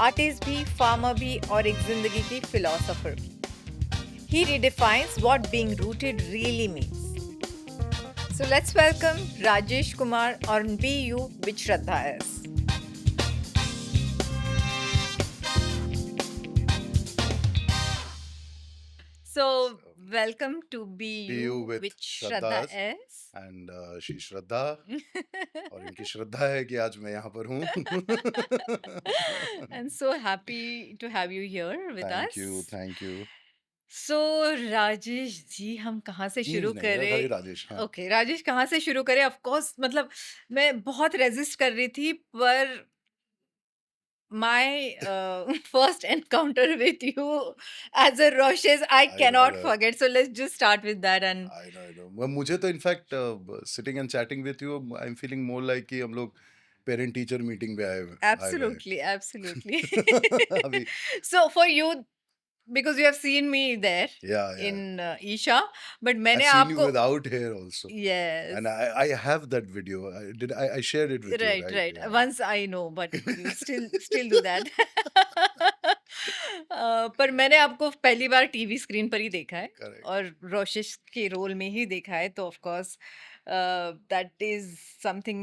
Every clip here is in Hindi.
आर्टिस्ट भी, फार्मर भी और एक जिंदगी की फिलोसोफर भी. He redefines what being rooted really means. So let's welcome Rajesh Kumar on Be You with Shraddha S. So welcome to Be Be you You with with Shraddha Shraddha's S. and she Shraddha और इनकी श्रद्धा है कि आज मैं यहाँ पर हूँ. I'm so happy to have you here with thank you us. Thank you. So Rajesh ji हम कहाँ से जी शुरू नहीं है खाली करें? राजेश. हाँ ओके राजेश कहाँ से शुरू करें? ऑफ कोर्स मतलब मैं बहुत रेजिस्ट कर रही थी पर my first encounter with you as a Roches I I know cannot that. forget. So let's just start with that and I know मुझे तो in fact sitting and chatting with you I am feeling more like कि हम लोग पेरेंट टीचर मीटिंग पे आए हुए absolutely, absolutely. हैं. अभी. So for you, because you have seen me there या in Isha, but आई मैंने सीन यू आपको without hair also. yes, And I have that video. I shared it with you, right, right? right. Yeah. Once I know, but you still do that. पर मैंने आपको पहली बार टीवी स्क्रीन पर ही देखा है Correct. और रोशिश के रोल में ही देखा है तो of course that is something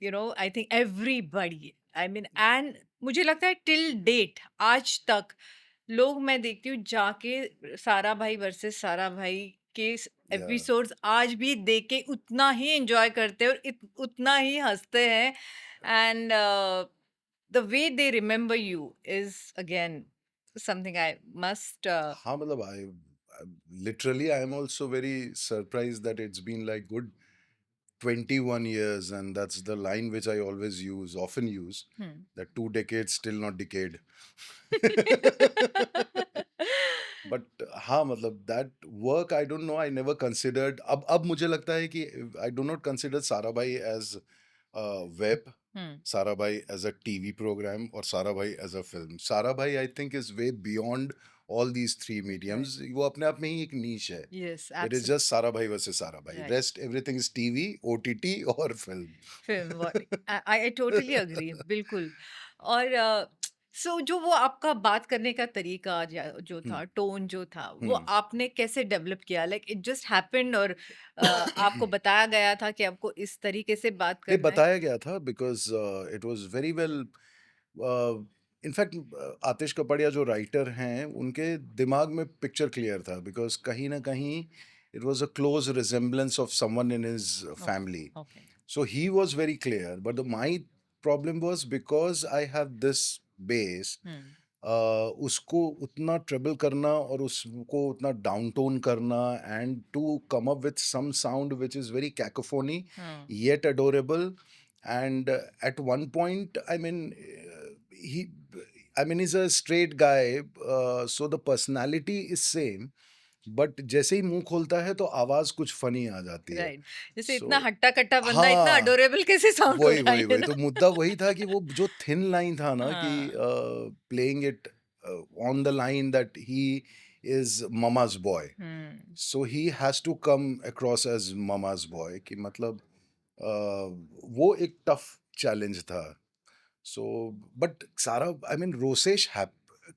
I think everybody I mean and मुझे लगता है टिल डेट आज तक लोग मैं देखती हूँ जाके सारा भाई वर्सेस सारा भाई के Yeah. एपिसोड्स आज भी देख के उतना ही एंजॉय करते हैं और उतना ही हंसते हैं and the way they remember you is again something I must हाँ मतलब literally I am also very surprised that it's been like good 21 years, and that's the line which I always use, often use, that 2 decades still not decayed. But हाँ मतलब that work I don't know, I never considered. अब मुझे लगता है कि I do not consider Sarabhai as a web, Sarabhai as a TV program, or Sarabhai as a film. Sarabhai I think is way beyond all these three mediums. वो अपने आप में ही एक niche है. yes It is absolutely just Sarabhai versus Sarabhai. right Rest everything is TV, OTT और film. film what I totally agree बिल्कुल और सो जो वो आपका बात करने का तरीका जो था टोन जो था वो आपने कैसे डेवलप किया लाइक इट जस्ट हैपेंड और आपको बताया गया था कि आपको इस तरीके से बात नहीं करना है बताया गया था because it was very well. In fact Atish Kapadia जो राइटर हैं उनके दिमाग में पिक्चर क्लियर था बिकॉज कहीं ना कहीं it was a close resemblance of someone in his family. okay So he was very clear, but my problem was because I have this base. उसको उतना ट्रेबल करना और उसको उतना डाउन टोन करना and to come up with some sound which is very cacophony yet adorable. And at one point, he he's a straight guy, so the personality is same, but जैसे ही मुंह खोलता है तो आवाज कुछ फनी आ जाती है. राइट जैसे सो इतना हट्टा कट्टा बंदा इतना हाँ अडोरेबल कैसे साउंड वही होता वही है वही ना तो मुद्दा वही था कि वो जो थिन लाइन था ना कि हाँ playing it on the line that he is mama's boy. So he has to come across as mama's boy कि मतलब वो एक टफ चैलेंज था. सो बट सारा रोसेश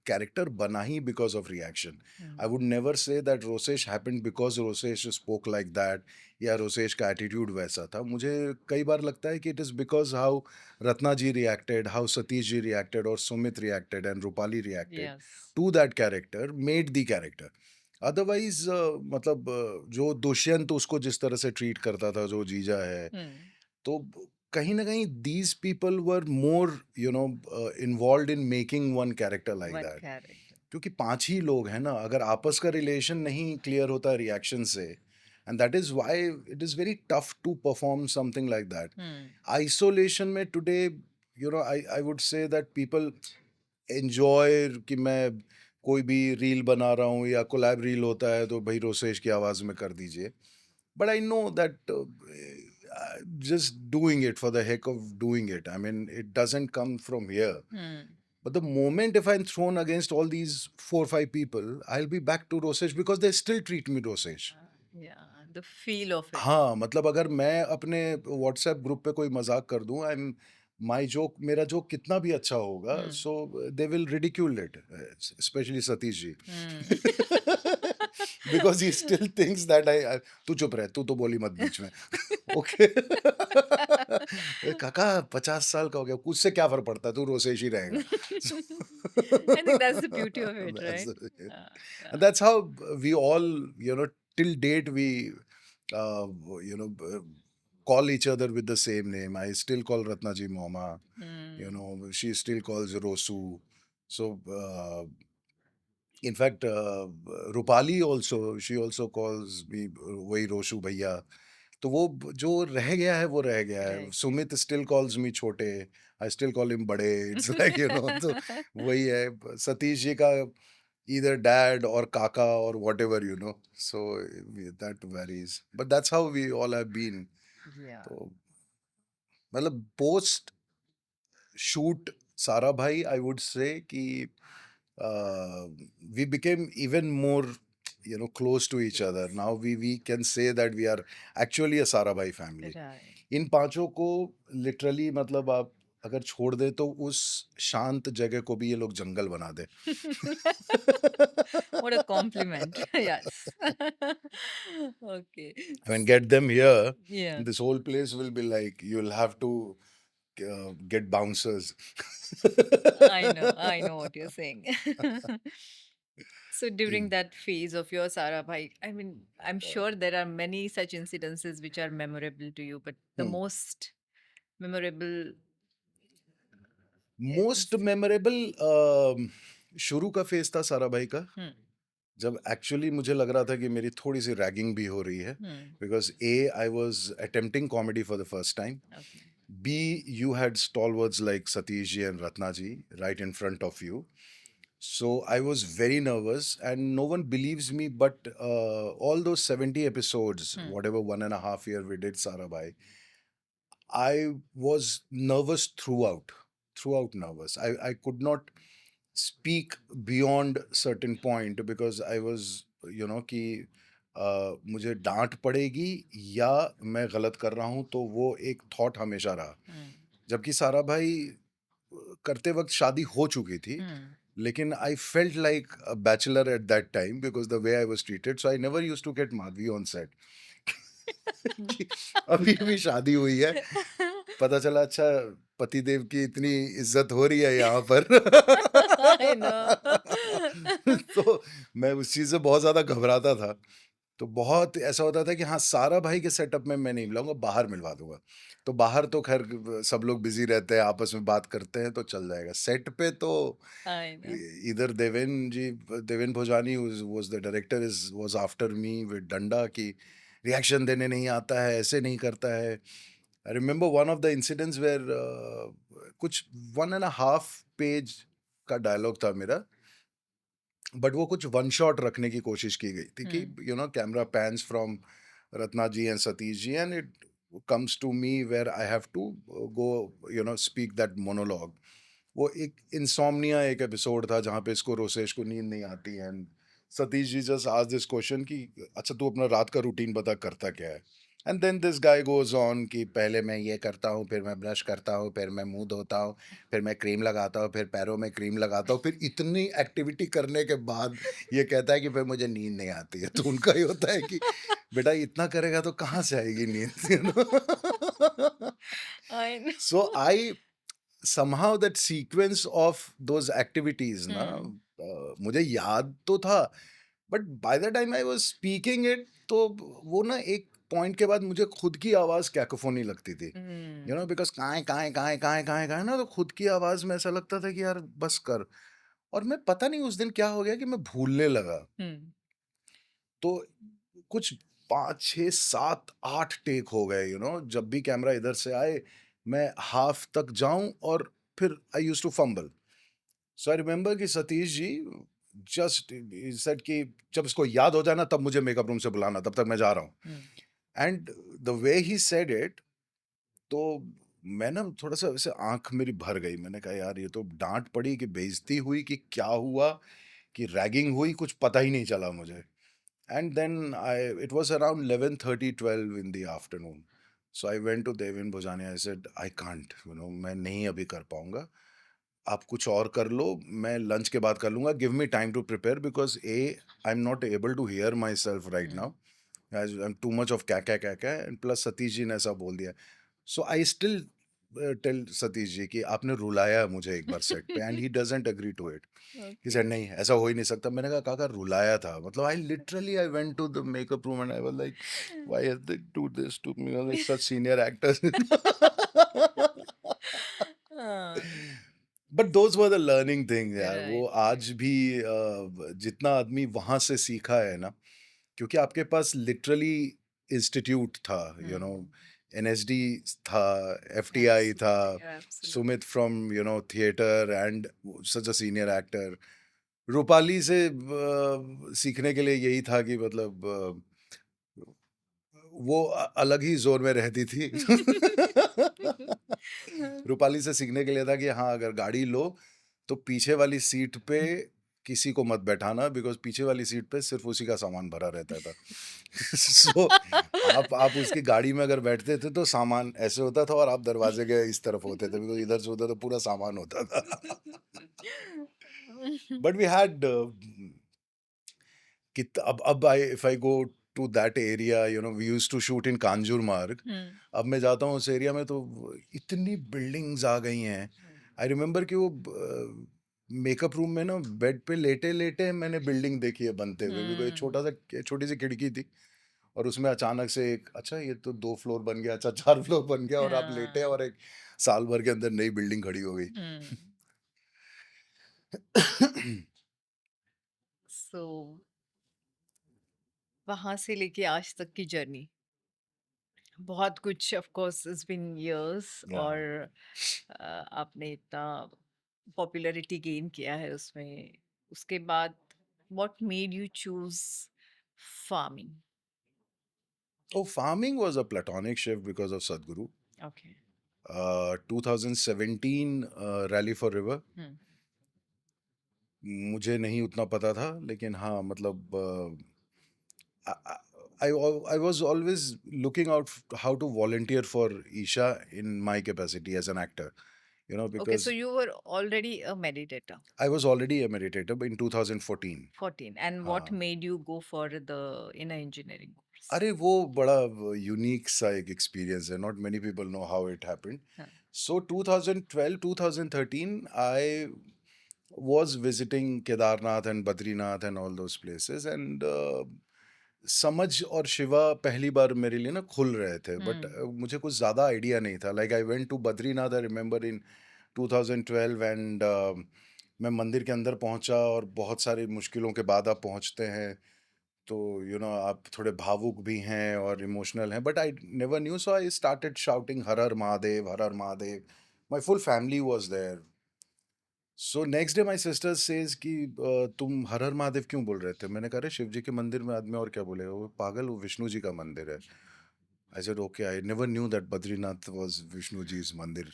कैरेक्टर बना ही because of reaction. I would never say that Rosesh happened because Rosesh spoke like that या रोसेश का एटीट्यूड वैसा था. मुझे कई बार लगता है कि it is because how Ratna ji reacted, how Satish ji reacted और Sumit reacted and Rupali reacted yes to that character made the character. Otherwise मतलब जो दुष्यंत उसको जिस तरह से ट्रीट करता था जो जीजा है, तो कहीं ना कहीं these people were more involve in making one character like one that. Character क्योंकि 5 ही लोग हैं ना, अगर आपस का रिलेशन नहीं क्लियर होता रिएक्शन से, and that is why it is very tough to perform something like that. Isolation में today I would say that people enjoy कि मैं कोई भी रील बना रहा हूँ या कोलैब रील होता है तो भाई रोसेश की आवाज में कर दीजिए. But I know that just doing it for the heck of doing it, it doesn't come from here. But the moment if I'm thrown against all these 4 5 people, I'll be back to Rosesh because they still treat me Rosesh. या द फील ऑफ इट हाँ मतलब अगर मैं अपने व्हाट्सएप ग्रुप पे कोई मजाक कर दूं, माय जोक, मेरा जोक कितना भी अच्छा होगा, hmm, so they will ridicule it, especially Satish ji. Hmm. Because he still thinks that I, तू चुप रह, तू तो बोली मत बीच में। ओके। काका 50 साल का हो गया, कुछ से क्या फर्क पड़ता है, तू रोसेश ही रहेगा। I think that's the beauty of it, that's right? it. Yeah. And that's how we all, you know, till date we, uh, you know, call each other with the same name. I still call Ratna ji Moma. You Hmm. know, she still calls Rosu. So, in fact, Rupali also, she also calls me वही रोशु भैया। तो वो जो रह गया है वो रह गया है। Right. Sumit still calls me छोटे, आई स्टिल कॉल हिम बड़े। इट्स लाइक यू नो, तो वही है। सतीश जी का either dad or kaka or whatever, you know, so that varies, but that's how we all have been. Yeah. तो मतलब पोस्ट शूट सारा भाई, आई वुड से कि we became even more, you know, close to each other. Yes. Now we can say that we are actually a Sarabhai family. Right. इन पांचों को लिटरली, मतलब आप अगर छोड़ दे तो उस शांत जगह को भी ये लोग जंगल बना दे। What a compliment. Yes. Okay. When get them here, Yeah. this whole place will be like, you'll have to get bouncers. I know what you're saying. So during that phase of your Sara Bhai, I mean, I'm sure there are many such incidences which are memorable to you, but the Hmm. most memorable. Most Incident. Memorable शुरू का फेज था सारा भाई का, Hmm. जब एक्चुअली मुझे लग रहा था कि मेरी थोड़ी सी रैगिंग भी हो रही है, Hmm. Because a I was attempting comedy for the first time, Okay. But you had stalwarts like Satish ji and Ratna ji right in front of you. So I was very nervous, and no one believes me. But all those 70 episodes, Hmm. whatever 1.5 year we did Sarabai, I was nervous throughout nervous. I could not speak beyond certain point because I was, you know, कि मुझे डांट पड़ेगी या मैं गलत कर रहा हूँ, तो वो एक थॉट हमेशा रहा। Hmm. जबकि सारा भाई करते वक्त शादी हो चुकी थी, Hmm. लेकिन I felt like a bachelor at that time because the way I was treated, so I never used to get Madhavi on set. कि अभी अभी शादी हुई है, पता चला अच्छा पतिदेव की इतनी इज्जत हो रही है यहाँ पर। I know. तो मैं उस चीज से बहुत ज्यादा घबराता था। तो बहुत ऐसा होता था कि हाँ, सारा भाई के सेटअप में मैं नहीं मिलाऊंगा, बाहर मिलवा दूंगा। तो बाहर तो खैर सब लोग बिजी रहते हैं, आपस में बात करते हैं तो चल जाएगा। सेट पे तो I know. इधर Deven Bhojani was the director, is was after me with डंडा की रिएक्शन देने नहीं आता है, ऐसे नहीं करता है। I remember one of the incidents where कुछ 1.5 पेज का डायलॉग था मेरा, बट वो कुछ वन शॉट रखने की कोशिश की गई थी कि Hmm. You know camera pans from Ratna ji and Satish ji and it comes to me where I have to go, you know, speak that monologue. वो एक इंसोम्निया एक एपिसोड था जहाँ पे इसको रोसेश को नींद नहीं आती, एंड सतीश जी जस्ट आज दिस क्वेश्चन कि अच्छा तू अपना रात का रूटीन बता, करता क्या है। And then this guy goes on कि पहले मैं ये करता हूँ, फिर मैं ब्रश करता हूँ, फिर मैं मुंह धोता हूँ, फिर मैं क्रीम लगाता हूँ, फिर पैरों में क्रीम लगाता हूँ, फिर इतनी एक्टिविटी करने के बाद ये कहता है कि फिर मुझे नींद नहीं आती है। तो उनका ये होता है कि बेटा इतना करेगा तो कहाँ से आएगी नींद, you know. I know. So I somehow that sequence of those activities ना, Hmm. मुझे याद तो था, but by the time I was speaking it, तो वो ना एक पॉइंट के बाद मुझे खुद की आवाज कैकोफोनी लगती थी, यू नो, Hmm. बिकॉज काहे काहे काहे काहे काहे काहे ना, तो खुद की आवाज में ऐसा लगता था कि यार बस कर। और मैं पता नहीं उस दिन क्या हो गया कि मैं भूलने लगा। Hmm. तो कुछ 5 6 7 8 टेक हो गए, यू नो, जब भी कैमरा इधर से आए मैं हाफ तक जाऊं और फिर I use to fumble. So I remember कि सतीश जी जस्ट सेड कि जब इसको याद हो जाए ना तब मुझे मेकअप रूम से बुलाना, तब तक मैं जा रहा हूँ। Hmm. And the way he said it, तो मैं ना थोड़ा सा वैसे आंख मेरी भर गई। मैंने कहा यार ये तो डांट पड़ी कि बेइज्जती हुई कि क्या हुआ, कि रैगिंग हुई, कुछ पता ही नहीं चला मुझे। And then I, it was around 11:30 12 in the afternoon. So I went to Deven Bhojani, I said I can't, मैं नहीं अभी कर पाऊंगा, आप कुछ और कर लो, मैं लंच के बाद कर लूंगा, give me time to prepare, because I am not able to hear myself right now, hmm. I am too much of क्या एंड प्लस सतीश जी ने ऐसा बोल दिया। So I still tell Satish ji कि आपने रुलाया मुझे एक बार सेट पे, and he doesn't agree to it. He okay. Said नहीं, ऐसा हो ही नहीं सकता। मैंने कहा काका रुलाया था, मतलब I literally I went to the makeup room and I was like why have they do this to me, like such senior actors. हाँ, but those were the learning thing यार, वो राइट, आज राइट। भी जितना आदमी वहां से सीखा है ना, क्योंकि आपके पास लिटरली इंस्टीट्यूट था, हुँ, एनएसडी था, एफटीआई था, absolutely, absolutely. Sumit from theatre and such a senior actor. Rupali से सीखने के लिए यही था कि मतलब वो अलग ही जोन में रहती थी। रूपाली से सीखने के लिए था कि हाँ, अगर गाड़ी लो तो पीछे वाली सीट पे किसी को मत बैठाना, बिकॉज़ पीछे वाली सीट पे सिर्फ़ उसी का सामान भरा रहता था। सो आप उसकी गाड़ी में अगर बैठते थे तो सामान ऐसे होता था और आप दरवाज़े के इस तरफ होते थे, बिकॉज़ इधर से उधर तो पूरा सामान होता था। बट वी हैड कित अब I if I go to that area, we used to shoot in Kanjur Marg. Hmm, अब मैं जाता हूँ उस एरिया में तो इतनी बिल्डिंग्स आ गई हैं। हुँ। आई रिमेम्बर कि वो मेकअप रूम में ना बेड पे लेटे-लेटे मैंने बिल्डिंग देखी है बनते हुए, बिकॉज़ एक हुँ, छोटी सी खिड़की थी और उसमें अचानक से एक, अच्छा ये तो 2 फ्लोर बन गया, अच्छा 4 फ्लोर बन गया, और आप लेटे हाँ, और एक साल भर के अंदर नई बिल्डिंग खड़ी हो गई। हुँ। सो वहाँ से लेके आज तक की जर्नी, बहुत कुछ of course it's been years या और आपने इतना पॉपुलैरिटी गेन किया है उसमें। उसके बाद what made you choose farming? Oh, farming was a platonic shift because of Sadhguru. Okay. 2017 rally for river, hmm, मुझे नहीं उतना पता था, लेकिन हाँ मतलब I was always looking out how to volunteer for Isha in my capacity as an actor, okay so because you were already a meditator. I was already a meditator in 2014. 14 and what हाँ, made you go for the Inner Engineering course? अरे वो बड़ा यूनिक सा एक एक्सपीरियंस है, not many people know how it happened. हाँ, so 2012 2013 I was visiting Kedarnath and Badrinath and all those places, and समझ और शिवा पहली बार मेरे लिए ना खुल रहे थे, बट हुँ, मुझे कुछ ज़्यादा आइडिया नहीं था। Like I went to Badrinath, I remember in 2012, and मैं मंदिर के अंदर पहुंचा और बहुत सारी मुश्किलों के बाद आप पहुंचते हैं, तो आप थोड़े भावुक भी हैं और इमोशनल हैं, but I never knew, so I started shouting Har Har Mahadev, Har Har Mahadev. My full family was there. So next day my sister says कि तुम हर हर महादेव क्यों बोल रहे थे? मैंने कहा, अरे शिव जी के मंदिर में आदमी और क्या बोलेगा, वो पागल, वो विष्णु जी का मंदिर है। I said okay, I never knew that Badrinath was Vishnu जी's मंदिर।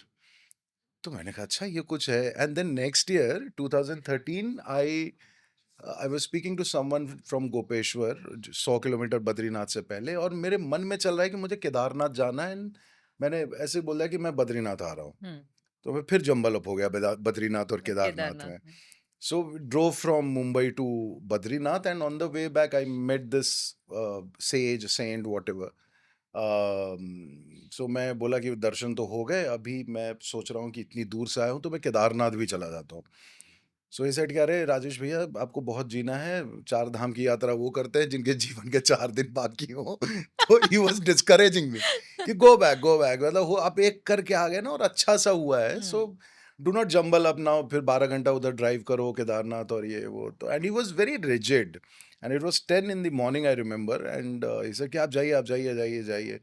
तो मैंने कहा अच्छा ये कुछ है, and then next year 2013 I was speaking to someone from Gopeshwar, 100 kilometre Badrinath से पहले, और मेरे मन में चल रहा है कि मुझे केदारनाथ जाना है, and मैंने ऐसे बोला कि मैं बद्रीनाथ आ रहा हूँ। हुँ, तो मैं फिर जंबल अप हो गया बद्रीनाथ और केदारनाथ केदारनाथ में। में। So we drove from Mumbai to Badrinath, and on the way back, I met this sage, saint, whatever. So मैं बोला कि दर्शन तो हो गए, अभी मैं सोच रहा हूँ कि इतनी दूर से आया हूँ तो मैं केदारनाथ भी चला जाता हूँ। सो ये सेट कह रहे, राजेश भैया आपको बहुत जीना है, 4 धाम की यात्रा वो करते हैं जिनके जीवन के 4 दिन बाकी हों। तो ही वाज़ डिस्करेजिंग मी कि गो बैक, मतलब वो आप एक करके आ गए ना और अच्छा-सा हुआ है, hmm, so do not jumble up now, फिर 12 घंटा उधर ड्राइव करो केदारनाथ और ये वो, तो and he was very rigid, and it was 10 in the morning I remember, and he said कि आप जाइए, जाइए, जाइए।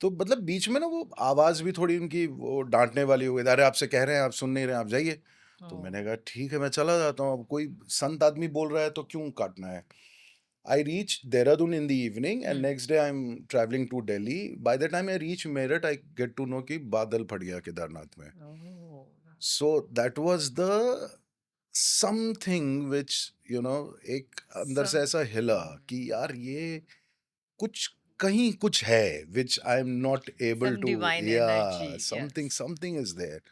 तो मतलब बीच में ना वो आवाज़ भी थोड़ी उनकी वो डाँटने वाली हो गई, अरे आपसे कह रहे हैं, आप सुन नहीं रहे हैं, आप जाइए। तो ओह! मैंने कहा ठीक है मैं चला जाता हूँ, अब कोई संत आदमी बोल रहा है तो क्यों काटना है। I reach Dehradun in the evening, and hmm, next day I am travelling to Delhi. By the time I reach Meerut, I get to know कि बादल फट गया केदारनाथ में। Oh! So that was the something which एक अंदर से सम ऐसा हिला हुँ, कि यार ये कुछ कहीं कुछ है which I'm not able Some to, divine yeah, energy. something Yes. something is there.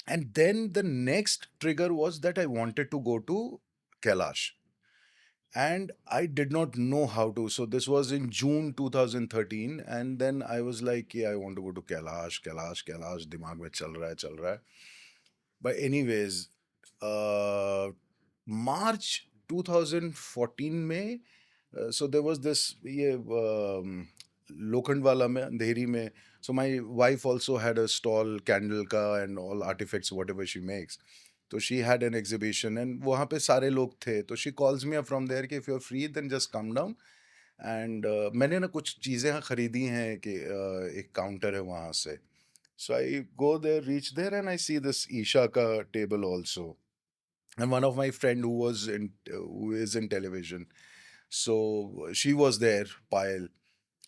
And then the next trigger was that I wanted to go to Kailash. And I did not know how to. So this was in June 2013, and then I was like, yeah, I want to go to Kailash, Kailash, Kailash. दिमाग में चल रहा है, चल रहा है. But anyways, uh, March 2014 में, so there was this ये लोखंडवाला में अंधेरी में. So my wife also had a stall, candle का and all artifacts whatever she makes. तो she had an exhibition and वहाँ पे सारे लोग थे. तो she calls me up from there कि if you're free then just come down. And मैंने ना कुछ चीज़ें खरीदी हैं कि एक काउंटर है वहाँ से. So I go there, reach there, and I see this Isha ka table also. And one of my friend who is in television. So she was there, Payal,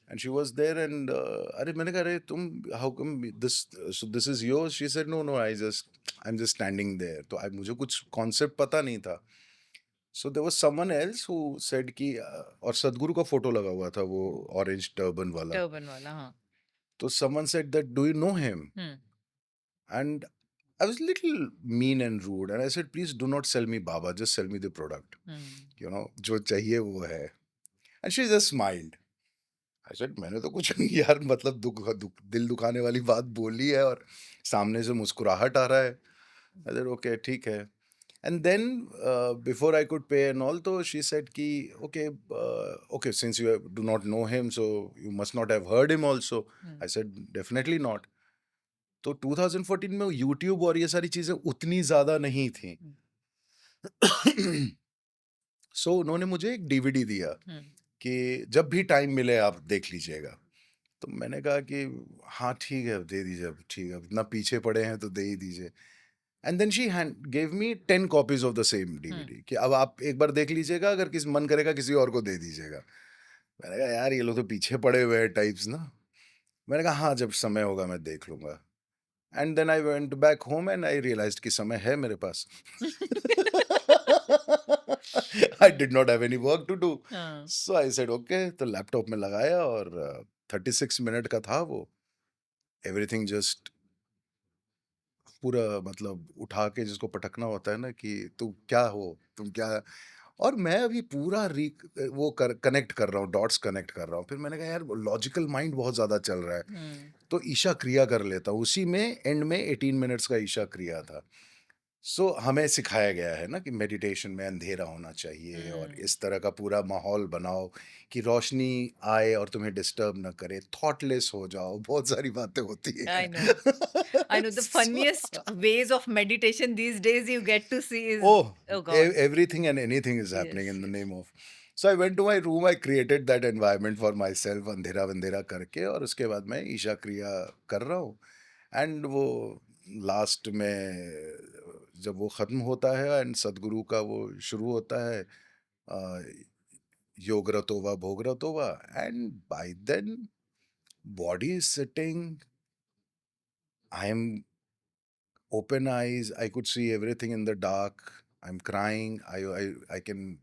and she was there. And अरे मैंने कहा अरे तुम how come this so this is yours? She said no, I'm just standing there. तो मुझे कुछ concept पता नहीं था. So there was someone else who said कि और सदगुरु का फोटो लगा हुआ था वो orange turban वाला. Turban wala, हाँ. तो someone said that do you know him? Hmm. And I was a little mean and rude, and I said, please do not sell me Baba, just sell me the product. Hmm. You know, जो चाहिए वो है. And she just smiled. I said, मैंने तो कुछ नहीं यार, मतलब दिल दुखाने वाली बात बोली है और सामने से मुस्कुराहट आ रहा है. I said, okay, ठीक है. And then before I could pay and all, तो she said कि okay, since you do not know him, so you must not have heard him also. I said, definitely not. तो 2014 में यूट्यूब और ये सारी चीजें उतनी ज्यादा नहीं थी. सो उन्होंने मुझे एक डीवीडी दिया कि जब भी टाइम मिले आप देख लीजिएगा. तो मैंने कहा कि हाँ ठीक है, दे दीजिए, अब ठीक है, इतना पीछे पड़े हैं तो दे ही दीजिए. And then she gave me 10 copies of the same DVD कि अब आप एक बार देख लीजिएगा, अगर किसी मन करेगा किसी और को दे दीजिएगा. मैंने कहा यार ये लोग तो पीछे पड़े हुए हैं टाइप्स ना. मैंने कहा हाँ, जब समय होगा मैं देख लूंगा. And then I went back home and I realised कि समय है मेरे पास. I did not have any work to do. हाँ. So I said okay. तो लैपटॉप में लगाया और 36 मिनट का था वो. एवरीथिंग जस्ट पूरा मतलब उठा के जिसको पटकना होता है ना कि तुम क्या हो, तुम क्या. और मैं अभी पूरा वो कनेक्ट कर रहा हूँ, डॉट्स कनेक्ट कर रहा हूँ. फिर मैंने कहा यार लॉजिकल माइंड बहुत ज्यादा चल रहा है, तो ईशा क्रिया कर लेता हूँ. उसी में एंड में 18 मिनट्स का ईशा क्रिया था. सो हमें सिखाया गया है ना कि मेडिटेशन में अंधेरा होना चाहिए और इस तरह का पूरा माहौल बनाओ कि रोशनी आए और तुम्हें डिस्टर्ब ना करे, थॉटलेस हो जाओ, बहुत सारी बातें होती I हैं. know. I know the funniest ways of meditation these days you get to see is, Oh, oh God. everything and anything is happening Yes, in the yes. name of. So I went to my room, I created that environment for myself, अंधेरा वंधेरा करके, और उसके बाद मैं ईशा क्रिया कर रहा हूँ. एंड वो लास्ट में जब वो ख़त्म होता है एंड सदगुरु का वो शुरू होता है, योग रतोवा भोग रतोवा. And by then body is sitting, I am open eyes, I could see everything in the dark. I'm crying. I can.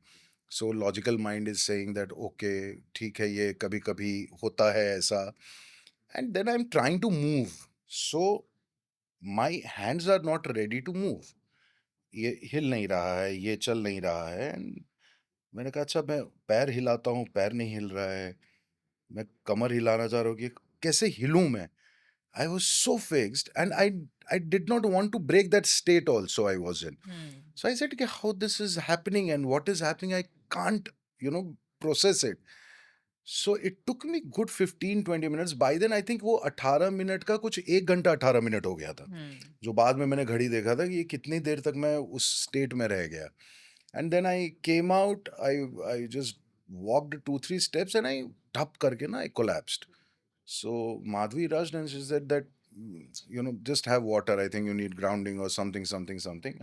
So logical mind is saying that okay, ठीक है, ये कभी कभी होता है ऐसा. And then I'm trying to move. So my hands are not ready to move. ये हिल नहीं रहा है, ये चल नहीं रहा है. And मैंने कहा अच्छा मैं पैर हिलाता हूँ, पैर नहीं हिल रहा है. मैं कमर हिलाना चाह रहा हूँ कि कैसे हिलूं मैं. I was so fixed, and I did not want to break that state also I was in. So I said, "Okay, how this is happening and what is happening, I can't, process it." So it took me good 15-20 minutes. By then I think वो 18 मिनट का कुछ 1 घंटा 18 मिनट हो गया था. जो बाद में मैंने घड़ी देखा था कि ये कितनी देर तक मैं उस स्टेट में रह गया. And then I came out, I just walked 2-3 steps and I ठप करके ना I collapsed. So Madhvi rushed and she said that just have water. I think you need grounding or something, something, something.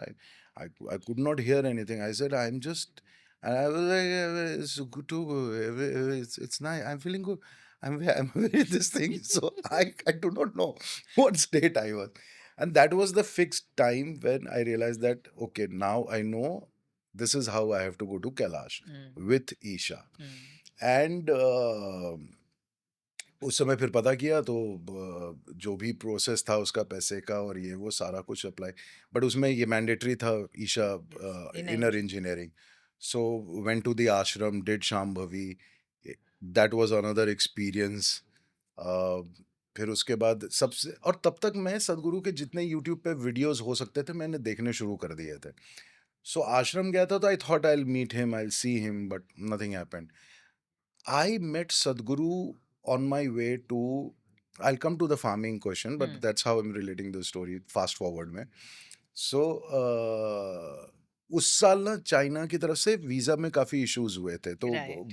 I could not hear anything. I said I'm just, and I was like, it's good to, it's nice. I'm feeling good. I'm very this thing. So I do not know what state I was, and that was the fixed time when I realized that okay, now I know this is how I have to go to Kailash with Isha. And उस समय फिर पता किया तो जो भी प्रोसेस था उसका पैसे का और ये वो सारा कुछ अप्लाई, बट उसमें ये मैंडेटरी था Isha Inner Inner Engineering. So went to the ashram, did Shambhavi, that was another experience. फिर उसके बाद सबसे, और तब तक मैं सदगुरु के जितने यूट्यूब पे वीडियोस हो सकते थे मैंने देखने शुरू कर दिए थे। सो आश्रम गया था तो I thought I will meet him, I will see him, but nothing happened. I met Sadhguru on my way to. I'll come to the farming question, but hmm, that's how I'm relating the story. Fast forward में. So उस साल ना चाइना की तरफ से वीजा में काफी इश्यूज हुए थे, तो right,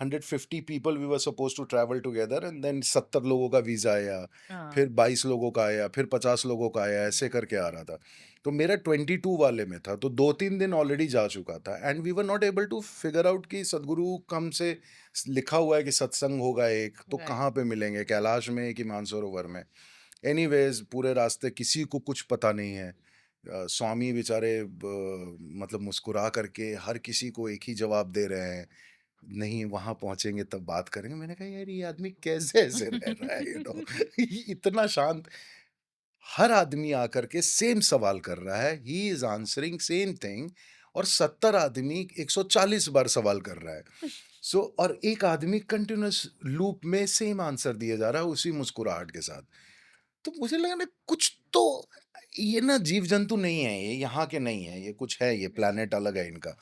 150 people we were suppose to travel together, and then 70 लोगों का वीजा आया, हाँ, फिर 22 लोगों का आया, फिर 50 लोगों का आया, ऐसे करके आ रहा था। तो मेरा 22 वाले में था, तो 2-3 दिन ऑलरेडी जा चुका था, and we were not able to figure out कि सदगुरु कम से लिखा हुआ है कि सत्संग होगा एक, तो राइट, कहाँ पे मिलेंगे, कैलाश में कि मानसरोवर में। एनीवेज पूरे रास्ते किसी को कुछ पता नहीं है। स्वामी बेचारे मतलब मुस्कुरा करके हर किसी को एक ही जवाब दे रहे हैं, नहीं वहां पहुंचेंगे तब बात करेंगे। मैंने कहा यार ये आदमी कैसे ऐसे रह रहा है, इतना शांत। हर आदमी आकर के सेम सवाल कर रहा है, he is answering same thing, और 70 आदमी 140 बार सवाल कर रहा है। सो और एक आदमी कंटिन्यूअस लूप में सेम आंसर दिए जा रहा है उसी मुस्कुराहट के साथ। तो मुझे लगा ना कुछ तो, ये ना जीव जंतु नहीं है, ये यहाँ के नहीं है, ये कुछ है, ये प्लेनेट अलग है इनका।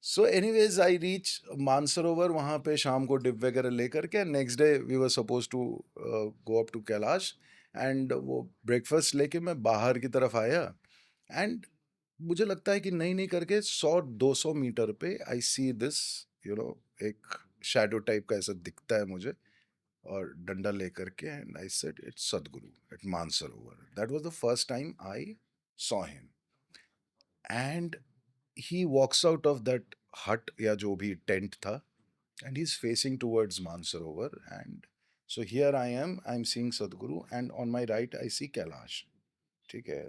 So anyways I reach Mansarovar, वहाँ पे शाम को डिप वगैरह लेकर के next day we were suppose to go up to Kailash, and वो ब्रेकफास्ट लेके मैं बाहर की तरफ आया, एंड मुझे लगता है कि नहीं नहीं करके 100-200 मीटर पे I see this, you know, एक शैडो टाइप का ऐसा दिखता है मुझे, और डंडा लेकर के, and I said it's Sadhguru at Mansarovar. That was the first time I saw him, and he walks out of that hut या जो भी टेंट था, and he's facing towards Mansarovar, and so here I'm seeing Sadhguru, and on my right I see Kailash। ठीक है।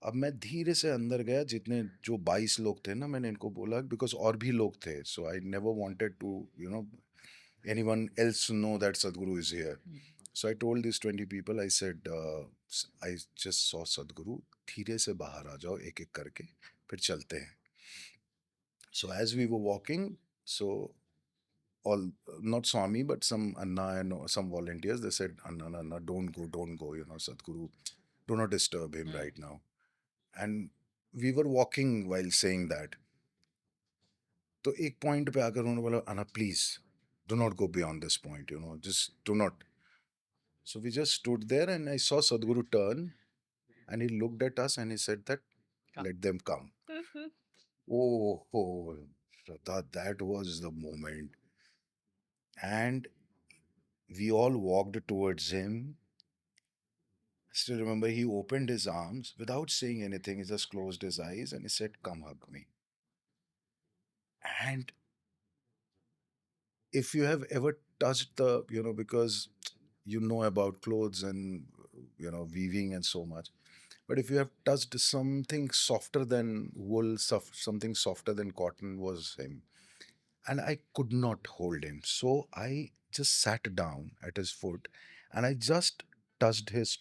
अब मैं धीरे से अंदर गया, जितने जो 22 लोग थे ना, मैंने इनको बोला बिकॉज और भी लोग थे, so I never wanted to anyone else to know that Sadhguru is here। Hmm, So I told these 20 people, I said, I just saw Sadhguru, धीरे से बाहर आ जाओ एक एक करके, फिर चलते हैं। So as we were walking, so all, not Swami, but some Anna and some volunteers, they said, Anna, Anna, don't go, Sadhguru, do not disturb him hmm, right now. And we were walking while saying that. तो एक पॉइंट पे आकर उन्होंने बोला, Anna, please, do not go beyond this point, just do not. So we just stood there, and I saw Sadhguru turn, and he looked at us and he said that, हाँ। let them come. Oh, Shraddha, that was the moment. And we all walked towards him. I still remember he opened his arms without saying anything. He just closed his eyes and he said, come hug me. And if you have ever touched the, because you know about clothes and, weaving and so much, but if you have touched something softer than wool, something softer than cotton, was him. And I could not hold him. So I just sat down at his foot and I just touched his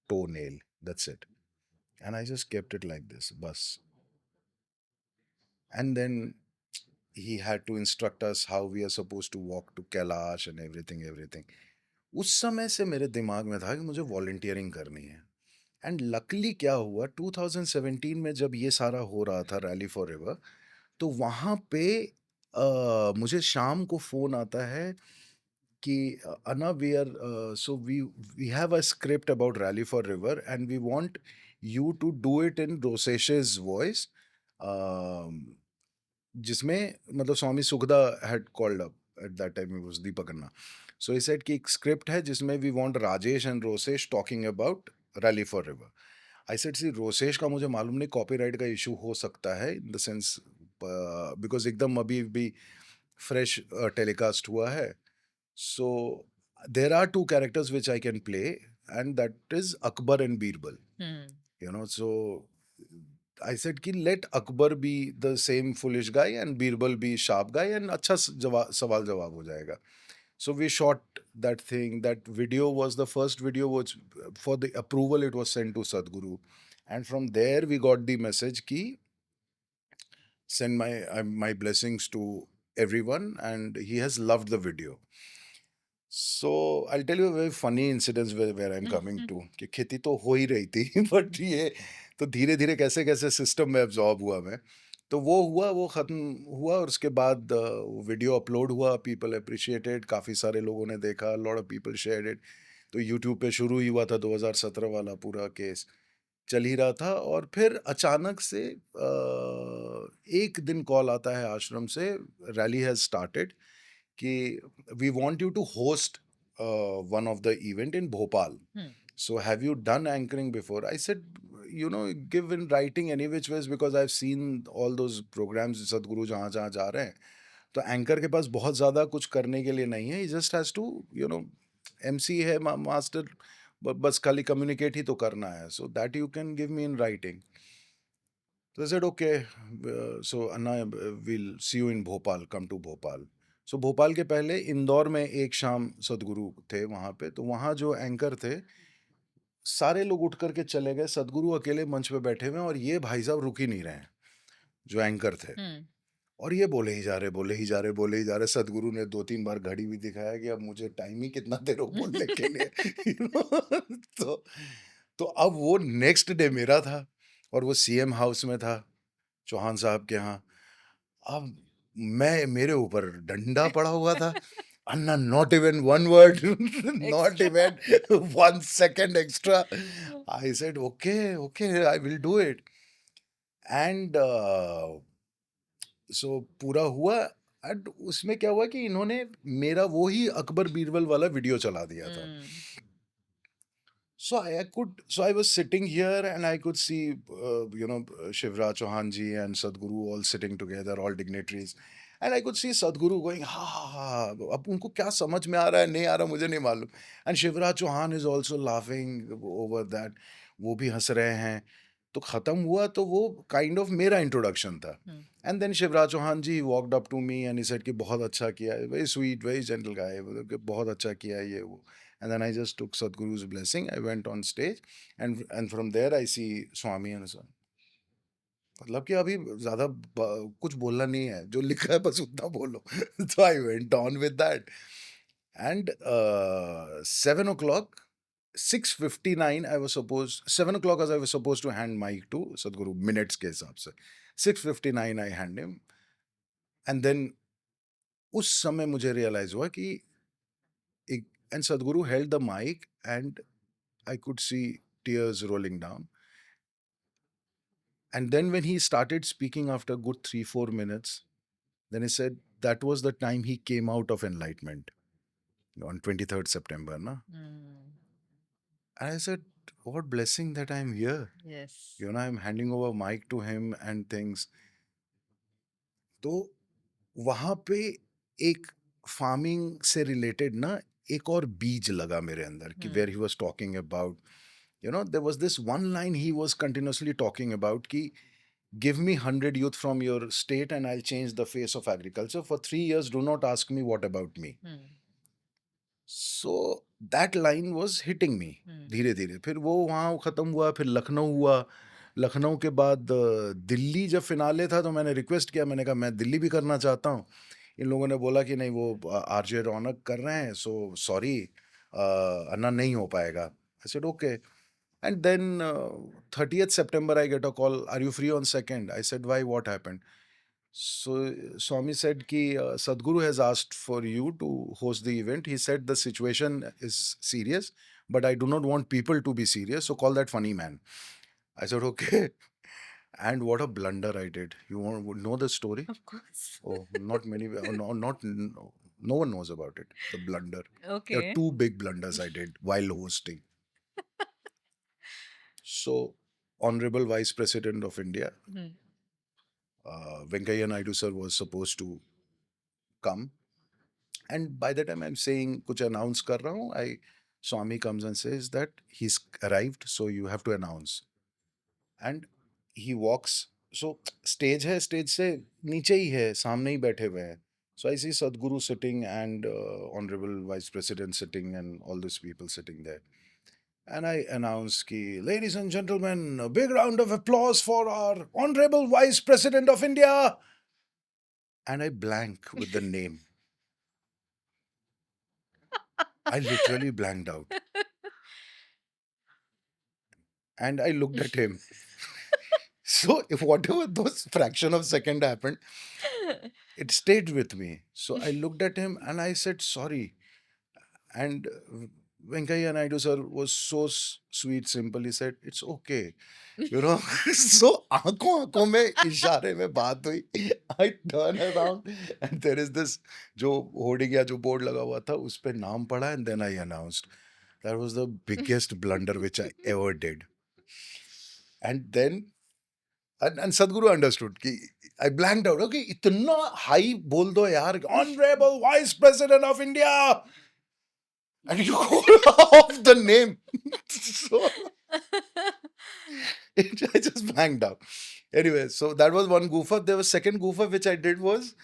toenail. That's it. And I just kept it like this, bus. And then he had to instruct us how we are supposed to walk to Kailash and everything, everything. उस समय से मेरे दिमाग में था कि मुझे वॉलंटियरिंग करनी है। एंड लकली क्या हुआ, 2017 में जब ये सारा हो रहा था रैली फॉर रिवर, तो वहाँ पे मुझे शाम को फ़ोन आता है कि Anna, we are so we have a script about Rally for River, and we want you to do it in Rosesh's voice, जिसमें मतलब स्वामी सुखदा had called up at that time, it was Deepak Anna. So he said कि एक स्क्रिप्ट है जिसमें we want Rajesh and Rosesh talking about Rally for River। I said सी रोसेश का मुझे मालूम नहीं, कॉपीराइट का इशू हो सकता है इन द सेंस, बिकॉज एकदम अभी भी फ्रेश टेलीकास्ट हुआ है। So there are two characters which I can play, and that is Akbar and Birbal. Hmm, So I said कि let Akbar be the same foolish guy and Birbal be sharp guy and अच्छा सवाल जवाब हो जाएगा. So we shot that thing. That video was the first video which for the approval it was sent to Sadhguru. And from there we got the message ki send my blessings to everyone and he has loved the video. So I'll tell you a very funny incident where I'm coming to कि खेती तो हो ही रही थी बट ये तो धीरे धीरे कैसे कैसे सिस्टम में एब्जॉर्ब हुआ मैं तो वो हुआ वो ख़त्म हुआ और उसके बाद वीडियो अपलोड हुआ पीपल अप्रिशिएटेड काफ़ी सारे लोगों ने देखा lot of people shared it तो यूट्यूब पे शुरू ही हुआ था 2017 वाला पूरा केस चल ही रहा था और फिर अचानक से एक दिन कॉल आता है आश्रम से रैली हैज़ स्टार्टेड कि we want you to host one of the event in Bhopal. So have you done anchoring before? I said, give in writing any which ways because I've seen all those programs सदगुरु जहाँ जहाँ जा रहे हैं तो एंकर के पास बहुत ज़्यादा कुछ करने के लिए नहीं है he just has to MC है मास्टर बस खाली कम्युनिकेट ही तो करना है so that you can give me in writing. So I said, okay, so Anna, we'll see you in Bhopal, come to Bhopal. So Bhopal के पहले इंदौर में एक शाम सदगुरु थे वहाँ पे, तो वहाँ जो एंकर थे, सारे लोग उठ करके चले गए, सदगुरु अकेले मंच पे बैठे हुए हैं और ये भाई साहब रुक ही नहीं रहे हैं, जो एंकर थे। और ये बोले ही जा रहे, बोले ही जा रहे, बोले ही जा रहे। सदगुरु ने 2-3 बार घड़ी भी दिखाया कि अब मुझे टाइम ही कितना दे रहे हो बोलने के लिए। यू नो तो तो अब वो नेक्स्ट डे मेरा था और वो सीएम हाउस में था, चौहान साहब के यहाँ। अब मेरे ऊपर डंडा पड़ा हुआ था। अन्ना not even 1 word, not Extra. Even 1 second extra. I said okay, okay I will do it. And so पूरा हुआ एंड उसमें क्या हुआ कि इन्होंने मेरा वो ही अकबर बीरबल वाला वीडियो चला दिया था। So I was sitting here and I could see, Shivraj Chauhan ji and Sadhguru all sitting together, all dignitaries. And I could see Sadhguru going, ha ha ha, अब उनको क्या समझ में आ रहा है नहीं आ रहा मुझे नहीं मालूम. And Shivraj Chauhan is also laughing over that. वो भी हंस रहे हैं. तो खत्म हुआ तो वो काइंड ऑफ मेरा इंट्रोडक्शन था. And then Shivraj Chouhan ji walked up to me and he said कि बहुत अच्छा किया है, very sweet very gentle guy, बहुत अच्छा किया है ये वो. And then I just took Sadhguru's blessing. I went on stage, and from there I see Swami and son. मतलब कि अभी ज़्यादा कुछ बोलना नहीं है, जो लिखा है बस उतना बोलो. So I went on with that. And 7 o'clock, 6:59 I was supposed, 7 o'clock as I was supposed to hand mic to Sadhguru, minutes के हिसाब से. 6:59 I hand him. And then उस समय मुझे realize हुआ कि and Sadhguru held the mic and I could see tears rolling down. And then when he started speaking after a good 3-4 minutes, then he said that was the time he came out of enlightenment on 23rd September. Na? And I said, what blessing that I'm here. Yes. I'm handing over mic to him and things. तो वहाँ पे एक फार्मिंग से रिलेटेड ना एक और बीज लगा मेरे अंदर कि where he was talking about there was this one line he was continuously talking about कि give me 100 youth from your state and I'll change the face of agriculture. For 3 years, do not ask me what about me. So that line was hitting me धीरे धीरे. फिर वो वहाँ ख़त्म हुआ, फिर लखनऊ हुआ. लखनऊ के बाद दिल्ली जब फिनाले था तो मैंने रिक्वेस्ट किया, मैंने कहा मैं दिल्ली भी करना चाहता हूँ. इन लोगों ने बोला कि नहीं वो आरजे रौनक कर रहे हैं, सो सॉरी अन्ना नहीं हो पाएगा. आई said okay. And then 30th September, I get a call, are you free on 2nd? I said, why, what happened? So Swami said ki Sadhguru has asked for you to host the event. He said the situation is serious, but I do not want people to be serious, so call that funny man. I said, okay. And what a blunder I did. You want to know the story? Of course. Oh, not many, no one knows about it, the blunder. There Okay. are 2 big blunders I did while hosting. So, Honorable Vice President of India, Venkaiah Naidu sir was supposed to come. And by the time I'm saying kuch announce kar raha hu, Swami comes and says that he's arrived, so you have to announce. And he walks. So stage है, stage से नीचे ही है, सामने ही बैठे हुए हैं. So I see Sadhguru sitting and Honorable Vice President sitting and all these people sitting there. And I announce ki, ladies and gentlemen, a big round of applause for our Honorable Vice President of India. And I blank with the name. I literally blanked out. And I looked at him. So if whatever those fraction of second happened, it stayed with me. So I looked at him and I said, sorry. And Venkaiah Naidu sir was so sweet, simple. He said, it's okay. You know, so आंखों में इशारे में बात हुई. I turn around and there is this जो होर्डिंग या जो बोर्ड लगा हुआ था उस पे नाम पढ़ा and then I announced. That was the biggest blunder which I ever did. And then and Sadhguru understood कि I blanked out. Okay, इतना हाई बोल दो यार, Honorable Vice President of India, and you go off the name. So I just blanked out. Anyway, so that was one goofer. There was second goofer which I did was,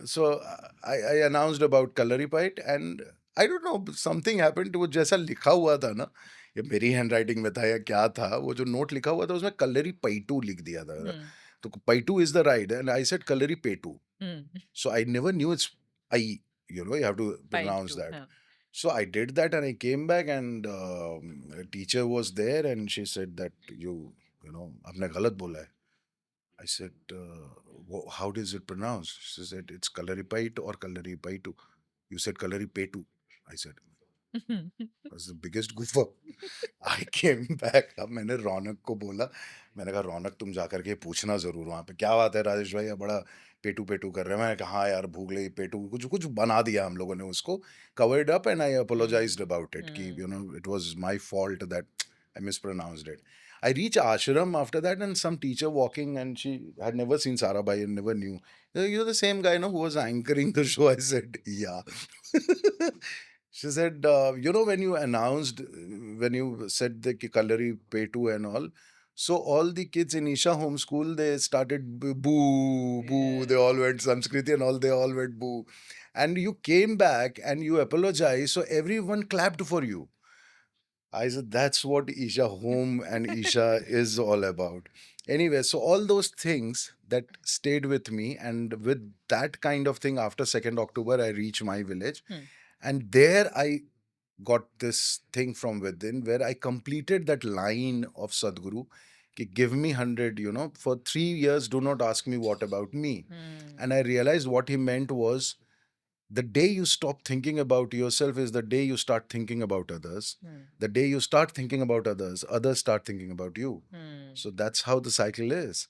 so I announced about Kalaripayat and I don't know, something happened. वो जैसा लिखा हुआ था ना, ये मेरी हैंडराइटिंग में था या क्या था, वो जो नोट लिखा हुआ था उसमें कलरी पैटू लिख दिया था. तो पैटू is the right and I said kalari पेटू. So I never knew it's I, you know, you have to pronounce that. So I did that and I came back and a teacher was there and she said that you know, आपने गलत बोला है. I said, how is it pronounced? She said, it's Kalaripait or Kalaripaitu. You said Kalaripetu. I said, was the biggest goof up. I came back. अब मैंने रौनक को बोला, मैंने कहा रौनक तुम जाकर के पूछना जरूर वहाँ पे क्या बात है राजेश भाई, ये बड़ा पेटू पेटू कर रहे हैं. मैंने कहा हाँ यार भूख लगी, पेटू कुछ कुछ बना दिया हम लोगों ने उसको, covered up and I apologized about it कि you know it was my fault that I mispronounced it. I reach ashram after that and some teacher walking and she had never seen Sarabhai and never knew. You're the same guy, no, who was anchoring the show. I said, yeah. She said, you know, when you announced, when you said the Kalari Petu and all, so all the kids in Isha homeschool, they started boo, boo. They all went Sanskriti and all, they all went boo. And you came back and you apologized, so everyone clapped for you. I said, that's what Isha home and Isha is all about. Anyway, so all those things that stayed with me, and with that kind of thing, after 2nd October, I reached my village. And there I got this thing from within where I completed that line of Sadhguru. Ki give me 100, you know, for 3 years, do not ask me what about me. And I realized what he meant was the day you stop thinking about yourself is the day you start thinking about others. The day you start thinking about others, others start thinking about you. So that's how the cycle is.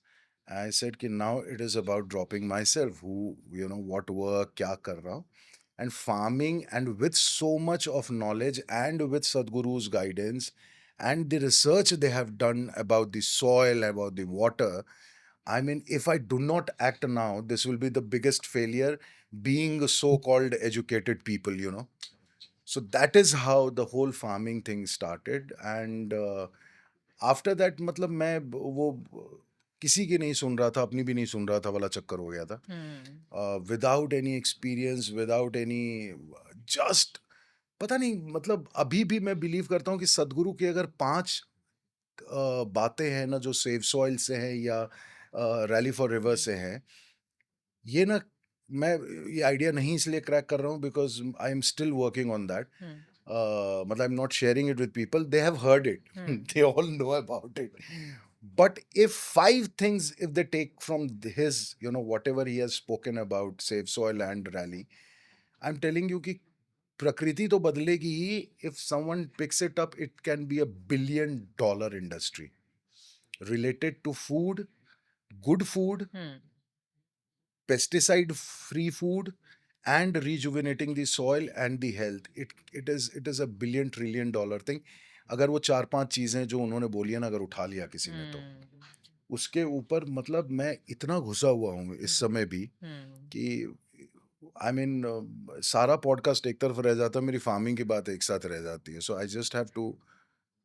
I said कि now it is about dropping myself, who, you know, what work, क्या कर रहा हूँ. And farming, and with so much of knowledge and with Sadhguru's guidance and the research they have done about the soil, about the water, I mean, if I do not act now, this will be the biggest failure being so-called educated people, you know. So that is how the whole farming thing started. And after that, मतलब मैं वो किसी की नहीं सुन रहा था, अपनी भी नहीं सुन रहा था वाला चक्कर हो गया था. Without any experience, without any, just पता नहीं, मतलब अभी भी मैं बिलीव करता हूँ कि सदगुरु की अगर 5 बातें हैं ना जो सेव सॉइल से हैं या रैली फॉर रिवर से हैं, ये ना मैं ये आइडिया नहीं इसलिए क्रैक कर रहा हूँ because I am still working on that. मतलब I am not sharing it with people, they have heard it, they all know about it. But if 5 things, if they take from his, you know, whatever he has spoken about, Save Soil and Rally, I'm telling you कि प्रकृति तो बदलेगी ही. If someone picks it up, it can be a $1 billion industry related to food, good food, pesticide free food, and rejuvenating the soil and the health. It is a $1 billion thing. अगर वो 4-5 चीजें जो उन्होंने बोली है ना, अगर उठा लिया किसी ने, तो उसके ऊपर मतलब मैं इतना घुसा हुआ हूँ इस समय भी कि आई मीन सारा पॉडकास्ट एक तरफ रह जाता है, मेरी फार्मिंग की बात एक साथ रह जाती है. So I just have to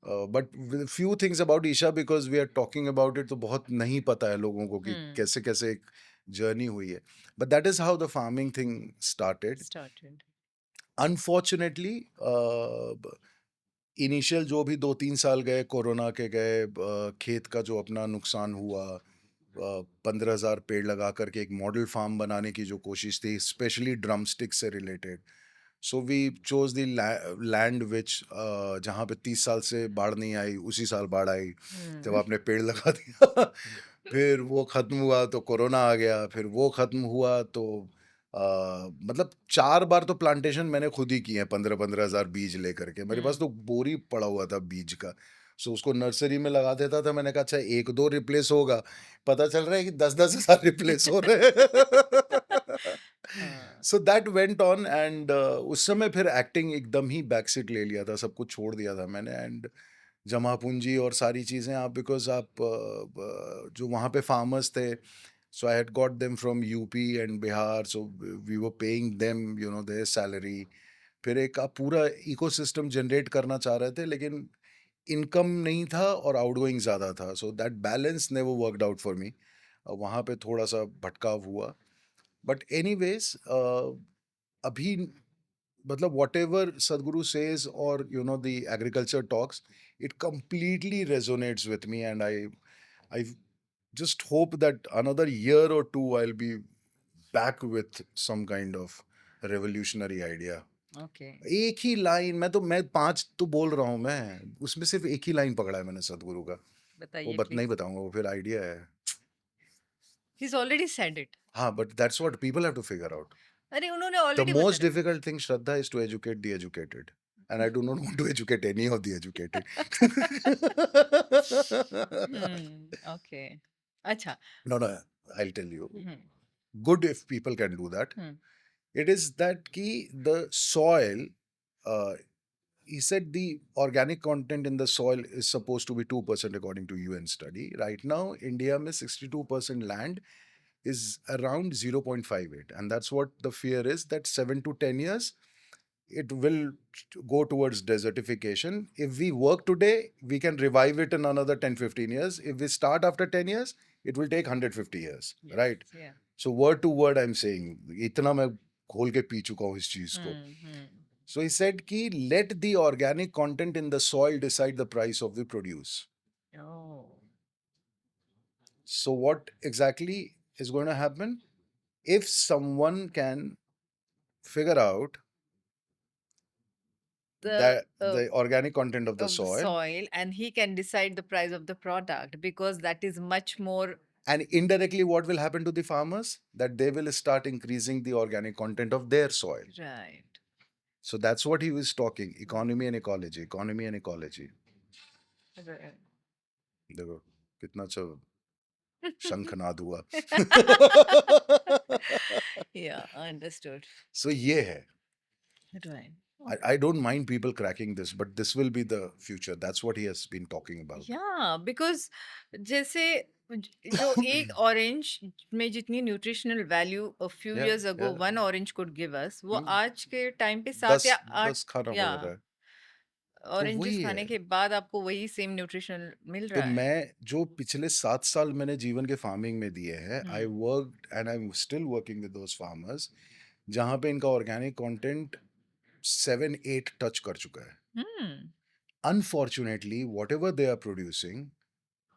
but few things about Isha because we are talking about it, तो बहुत नहीं पता है लोगों को कि Hmm. कैसे कैसे एक जर्नी हुई है. But that is how the farming thing started. Started. Unfortunately initial जो भी 2-3 साल गए कोरोना के गए, खेत का जो अपना नुकसान हुआ, 15,000 पेड़ लगा करके एक मॉडल फार्म बनाने की जो कोशिश थी, स्पेशली ड्रम स्टिक से related. So we chose the land which जहाँ पे 30 साल से बाढ़ नहीं आई, उसी साल बाढ़ आई जब Hmm. आपने पेड़ लगा दिया. फिर वो खत्म हुआ तो कोरोना आ गया, फिर वो खत्म हुआ तो मतलब 4 बार तो प्लांटेशन मैंने खुद ही किए हैं, 15-15 हज़ार बीज लेकर के. मेरे पास Hmm. तो बोरी पड़ा हुआ था बीज का. सो उसको नर्सरी में लगा देता था. मैंने कहा अच्छा 1-2 रिप्लेस होगा, पता चल रहा है कि 10-10 हज़ार रिप्लेस हो रहे हैं. So that went on and उस समय फिर एक्टिंग एकदम ही बैक सीट ले लिया था, सब कुछ छोड़ दिया था मैंने. एंड जमा पूंजी और सारी चीज़ें आप, बिकॉज आप जो वहाँ पे फार्मर्स थे, so I had got them from UP and Bihar, so we were paying them, you know, their salary. फिर एक आप पूरा इकोसिस्टम जनरेट करना चाह रहे थे, लेकिन इनकम नहीं था और आउटगोइंग ज़्यादा था. So that balance never worked out for me. वहाँ पे थोड़ा सा भटकाव हुआ. बट एनीवेज अभी मतलब whatever Sadhguru says, or you know, the agriculture talks, it completely resonates with me. And I just hope that another year or two I'll be back with some kind of revolutionary idea. Okay. एक ही लाइन, मैं 5 तो बोल रहा हूँ, मैं उसमें सिर्फ एक ही लाइन पकड़ा है मैंने सदगुरु का. वो बताइए नहीं प्लीज. बताऊंगा, वो फिर आइडिया है. He's already said it. हाँ, but that's what people have to figure out. अरे उन्होंने The ऑलरेडी बता most दिया. difficult thing, Shraddha, is to educate the educated. And I do not want to educate any of the educated. Okay. अच्छा. No, no, I'll tell you. Hmm. Good if people can do that. Hmm. It is that ki the soil, uh, he said the organic content in the soil is supposed to be 2% according to UN study. Right now, India में 62% land is around 0.58. And that's what the fear is, that 7 to 10 years, it will go towards desertification. If we work today, we can revive it in another 10-15 years. If we start after 10 years, it will take 150 years, Yes. right? Yeah. So word to word I'm saying, इतना मैं खोल के पी चुका हूँ इस चीज को. So he said कि let the organic content in the soil decide the price of the produce. Oh. So what exactly is going to happen? If someone can figure out that the organic content of the of the soil, soil, and he can decide the price of the product, because that is much more. and indirectly what will happen to the farmers, that they will start increasing the organic content of their soil. Right. So that's what he was talking, economy and ecology, economy and ecology. Right. देखो कितना अच्छा शंखनाद हुआ. Yeah, understood. So ये है. Right. I don't mind people cracking this, but this will be the future. That's what he has been talking about. Yeah, because जैसे जो एक ऑरेंज में जितनी nutritional value a few Yeah, years ago yeah. one orange could give us, वो Hmm. आज के टाइम पे 7 या 8. 10 खाना या पड़ रहा है. तो ऑरेंजेस वही खाने है. के बाद आपको वही सेम न्यूट्रिशन मिल तो रहा है. मैं जो पिछले 7 साल मैंने जीवन के फार्मिंग में दिए हैं, I hmm. Work and I am still working with those farmers, जहाँ पे इनका ऑर्गेनिक कंटेंट 7-8 टच कर चुका है. हम्म. Unfortunately, whatever they are producing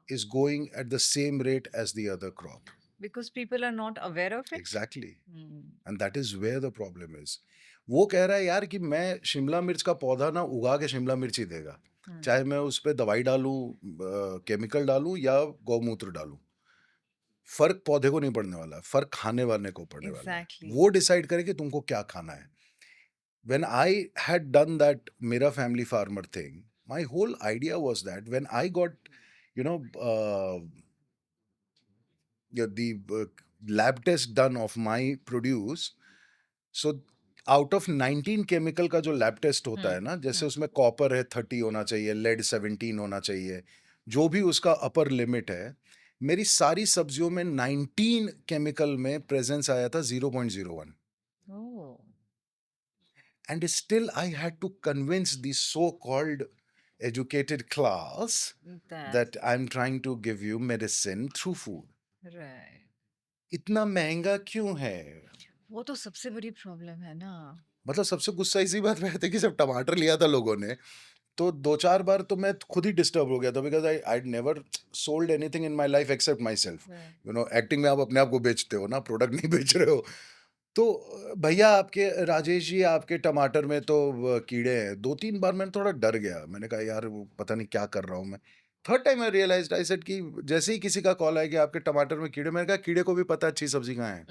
is going at the same rate as the other crop. Because people are not aware of it. Exactly. Hmm. And that is where the problem is. वो कह रहा है यार कि मैं शिमला मिर्च का पौधा ना उगा के शिमला मिर्च ही देगा, चाहे मैं उस पर दवाई डालूं, केमिकल डालूं या गौमूत्र डालूं. फर्क पौधे को नहीं पड़ने वाला, फर्क खाने वाले को पड़ने वाला है. Exactly. वो डिसाइड करे कि तुमको क्या खाना है. When I had done that Mera Family Farmer thing, my whole idea was that when I got, you know, the lab test done of my produce, so out of 19 chemical का जो लैब टेस्ट होता है ना, जैसे उसमें कॉपर है 30 होना चाहिए, लेड 17 होना चाहिए, जो भी उसका अपर लिमिट है, मेरी सारी सब्जियों में 19 केमिकल में प्रेजेंस आया था 0.01. Oh. And still I had to convince the so-called educated class That that I'm trying to give you medicine through food. Right, इतना महंगा क्यों है? वो तो सबसे बड़ी प्रॉब्लम है ना। मतलब सबसे गुस्सा इसी बात पे आती है कि जब टमाटर लिया था लोगों ने, तो 2-4 बार तो मैं खुद ही डिस्टर्ब हो गया था, because I'd never sold anything in my life except myself. Right, you know, acting में आप अपने आप को बेचते हो ना, प्रोडक्ट नहीं बेच रहे हो। तो भैया आपके राजेश जी आपके टमाटर में तो कीड़े हैं। 2-3 बार मैंने थोड़ा डर गया। मैंने कहा यार वो पता नहीं क्या कर रहा हूँ मैं। Third time I realised, I said कि जैसे ही किसी का कॉल आया कि आपके टमाटर में कीड़े, मैंने कहा कीड़े को भी पता है अच्छी सब्ज़ी कहाँ है।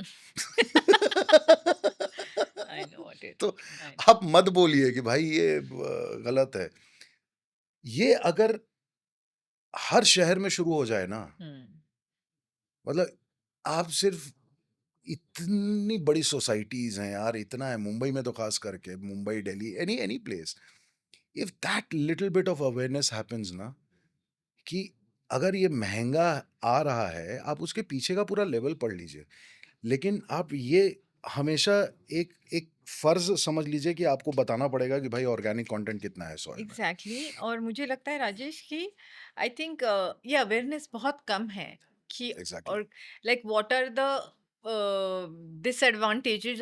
आई नो व्हाट इट तो आई आप मत बोलिए कि भाई ये गलत है। ये अगर हर शहर में शुरू हो जाए ना, हुँ, मतलब आप सिर्फ इतनी बड़ी सोसाइटीज़ हैं यार, इतना है मुंबई में तो ख़ास करके, Mumbai, Delhi, any any place. If that little bit of awareness happens ना, कि अगर ये महँगा आ रहा है, आप उसके पीछे का पूरा लेवल पढ़ लीजिए। लेकिन आप ये हमेशा एक एक फ़र्ज़ समझ लीजिए कि आपको बताना पड़ेगा कि भाई ऑर्गेनिक कंटेंट कितना है सॉइल में। एग्ज़ैक्टली। और मुझे लगता है राजेश कि आई थिंक ये अवेयरनेस बहुत कम है कि एग्ज़ैक्टली। और like what are the disadvantages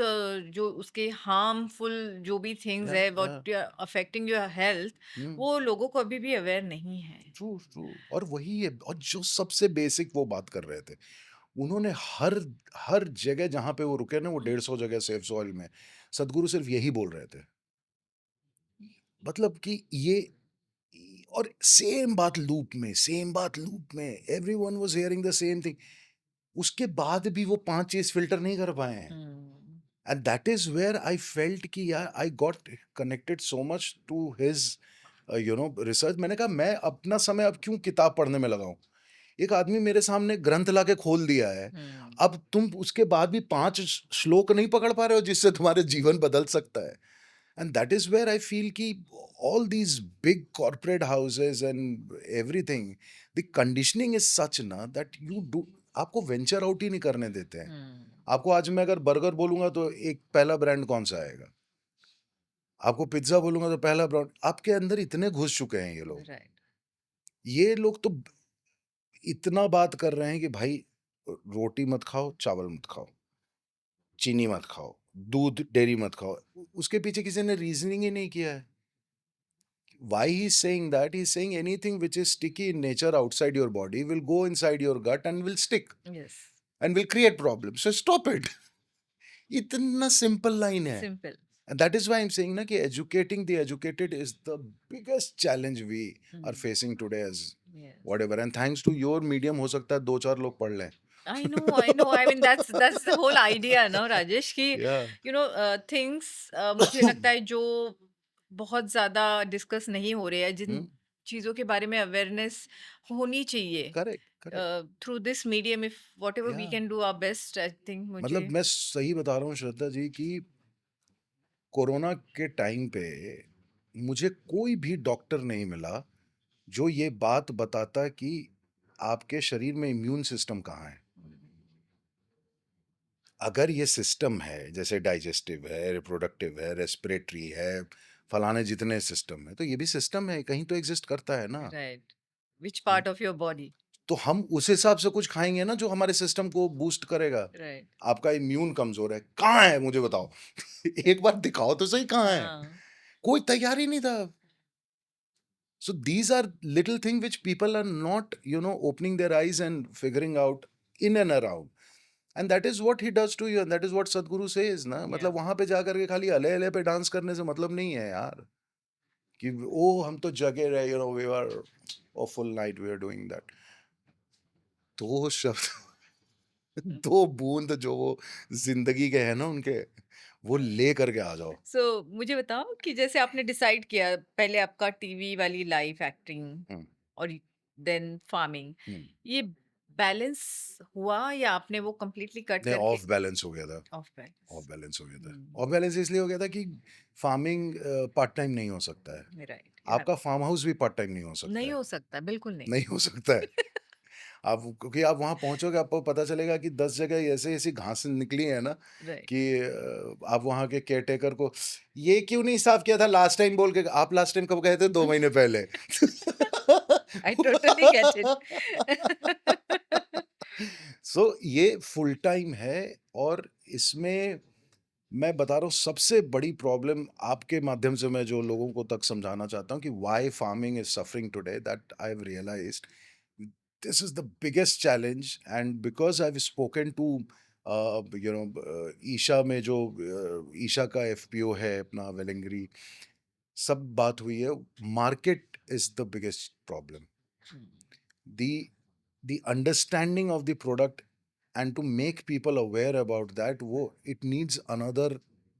जो उसके हार्मफुल जो भी थिंग्स या है या what affecting your health, hmm, वो लोगों को अभी भी अवेयर नहीं है। True, true. और वही है, और जो सबसे बेसिक वो बात कर रहे थे। उन्होंने हर हर जगह जहाँ पे वो रुके ना, वो 150 जगह सेफ सॉइल में, सद्गुरु सिर्फ़ यही बोल रहे थे। मतलब कि ये, और सेम बात लूप में, everyone was hearing the same thing. उसके बाद भी वो 5 चीज़ फ़िल्टर नहीं कर पाए हैं। Hmm, and that is where I felt कि यार I got connected so much to his you know research. मैंने कहा मैं अपना समय अब क्यों किताब पढ़ने में लगाऊँ? एक आदमी मेरे सामने ग्रंथ लाके खोल दिया है। हुँ, अब तुम उसके बाद भी 5 श्लोक नहीं पकड़ पा रहे हो जिससे तुम्हारे जीवन बदल सकता है। And that is where I feel कि all these big corporate houses and everything, the conditioning is such ना that you do, आपको वेंचर आउट ही नहीं करने देते हैं। हुँ, आपको आज मैं अगर बर्गर बोलूँगा तो एक पहला ब्रांड कौन-सा आएगा? आपको पिज़्ज़ा बोलूँगा तो पहला ब्रांड, आपके अंदर इतने घुस चुके हैं ये लोग। राइट, ये लोग तो इतना बात कर रहे हैं कि भाई रोटी मत खाओ, चावल मत खाओ, चीनी मत खाओ, दूध, डेयरी मत खाओ। उसके पीछे किसी ने रीज़निंग ही नहीं किया है। Why he's saying that? He's saying anything which is sticky in nature outside your body will go inside your gut and will stick yes, and will create problems. So stop it. इतना simple line है. Simple. And that is why I'm saying ना कि educating the educated is the biggest challenge we are hmm, facing today as yes. whatever. And thanks to your medium हो सकता है 2-4 लोग पढ़ लें. I know I mean that's the whole idea ना राजेश कि Yeah. यू नो थिंग्स मुझे लगता है जो बहुत ज़्यादा डिस्कस नहीं हो रहे हैं, जिन Hmm? चीज़ों के बारे में अवेयरनेस होनी चाहिए Correct. Correct. Through this medium, if whatever we Yeah. Can do our best, I think मतलब मुझे मैं सही बता रहा हूँ श्रद्धा जी कि कोरोना के टाइम पे मुझे कोई भी डॉक्टर नहीं मिला जो ये बात बताता कि आपके शरीर में इम्यून सिस्टम कहाँ है। अगर ये सिस्टम है, जैसे डाइजेस्टिव है, रिप्रोडक्टिव है, रेस्पिरेटरी है, फलाने जितने सिस्टम है, तो ये भी सिस्टम है, कहीं तो एग्जिस्ट करता है ना। Right, which hmm, part of your body. तो हम उस हिसाब से कुछ खाएंगे ना जो हमारे सिस्टम को बूस्ट करेगा। राइट, आपका इम्यून कमजोर है, कहाँ है मुझे बताओ। एक बार दिखाओ तो सही कहाँ है। हाँ, कोई तैयार ही नहीं था। So these are little things which people are not, you know, opening their eyes and figuring out in and around. And that is what he does to you, and that is what Sadhguru says ना, या मतलब वहां पे जाकर के खाली अले अले पे डांस करने से मतलब नहीं है यार, कि ओ हम तो जगे रहे, you know, we were a full night we were doing that। दो शब्द, दो बूंद जो वो जिंदगी के हैं ना उनके, वो ले करके आ जाओ। सो मुझे बताओ कि जैसे आपने डिसाइड किया पहले आपका टीवी वाली लाइफ एक्टिंग हम्म, और देन फार्मिंग, हम्म। ये बैलेंस हुआ या आपने वो कंप्लीटली कट नहीं, करके? ऑफ बैलेंस हो गया था। Of of balance. बैलेंस हो गया था। हम्म, ऑफ बैलेंस इसलिए हो गया था कि फार्मिंग पार्ट टाइम नहीं हो सकता है। राइट, आपका फार्म हाउस भी पार्ट टाइम नहीं हो सकता नहीं है। हो सकता, बिल्कुल नहीं। नहीं हो सकता है। आप क्योंकि आप वहाँ पहुँचोगे आपको पता चलेगा कि 10 जगह ऐसी-ऐसी घास निकली है ना राइट। कि आप वहाँ के केयरटेकर को ये क्यों नहीं साफ किया था लास्ट टाइम बोल के आप लास्ट टाइम कब गए थे 2 महीने पहले। I totally get it. So ये फुल टाइम है और इसमें मैं बता रहा हूँ सबसे बड़ी प्रॉब्लम आपके माध्यम से मैं जो लोगों को तक समझाना चाहता हूँ कि why farming is suffering today that I have realised this is the biggest challenge and because I've spoken to Isha में जो ईशा का एफपीओ है अपना वेलिंगरी सब बात हुई है market is the biggest problem the the understanding of the product and to make people aware about that wo it needs another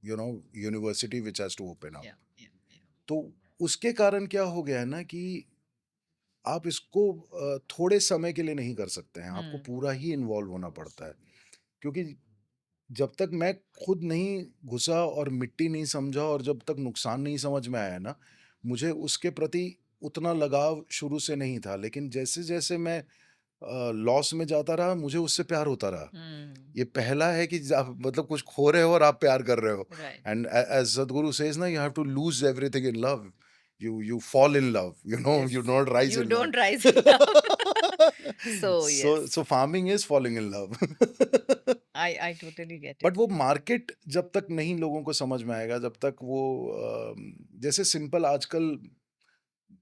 university which has to open up या, या, या। तो उसके कारण क्या हो गया है ना कि आप इसको थोड़े समय के लिए नहीं कर सकते हैं आपको पूरा ही इन्वॉल्व होना पड़ता है क्योंकि जब तक मैं खुद नहीं घुसा और मिट्टी नहीं समझा और जब तक नुकसान नहीं समझ में आया ना मुझे उसके प्रति उतना लगाव शुरू से नहीं था लेकिन जैसे जैसे मैं लॉस में जाता रहा मुझे उससे प्यार होता रहा ये पहला है कि आप मतलब कुछ खो रहे हो और आप प्यार कर रहे हो right. And as Sadhguru says ना you have to lose everything in love you fall in love Yes. you not rise You in love. don't rise in love. So yes, so farming is falling in love. I totally get but it. वो मार्केट जब तक नहीं लोगों को समझ में आएगा जब तक वो जैसे सिंपल आजकल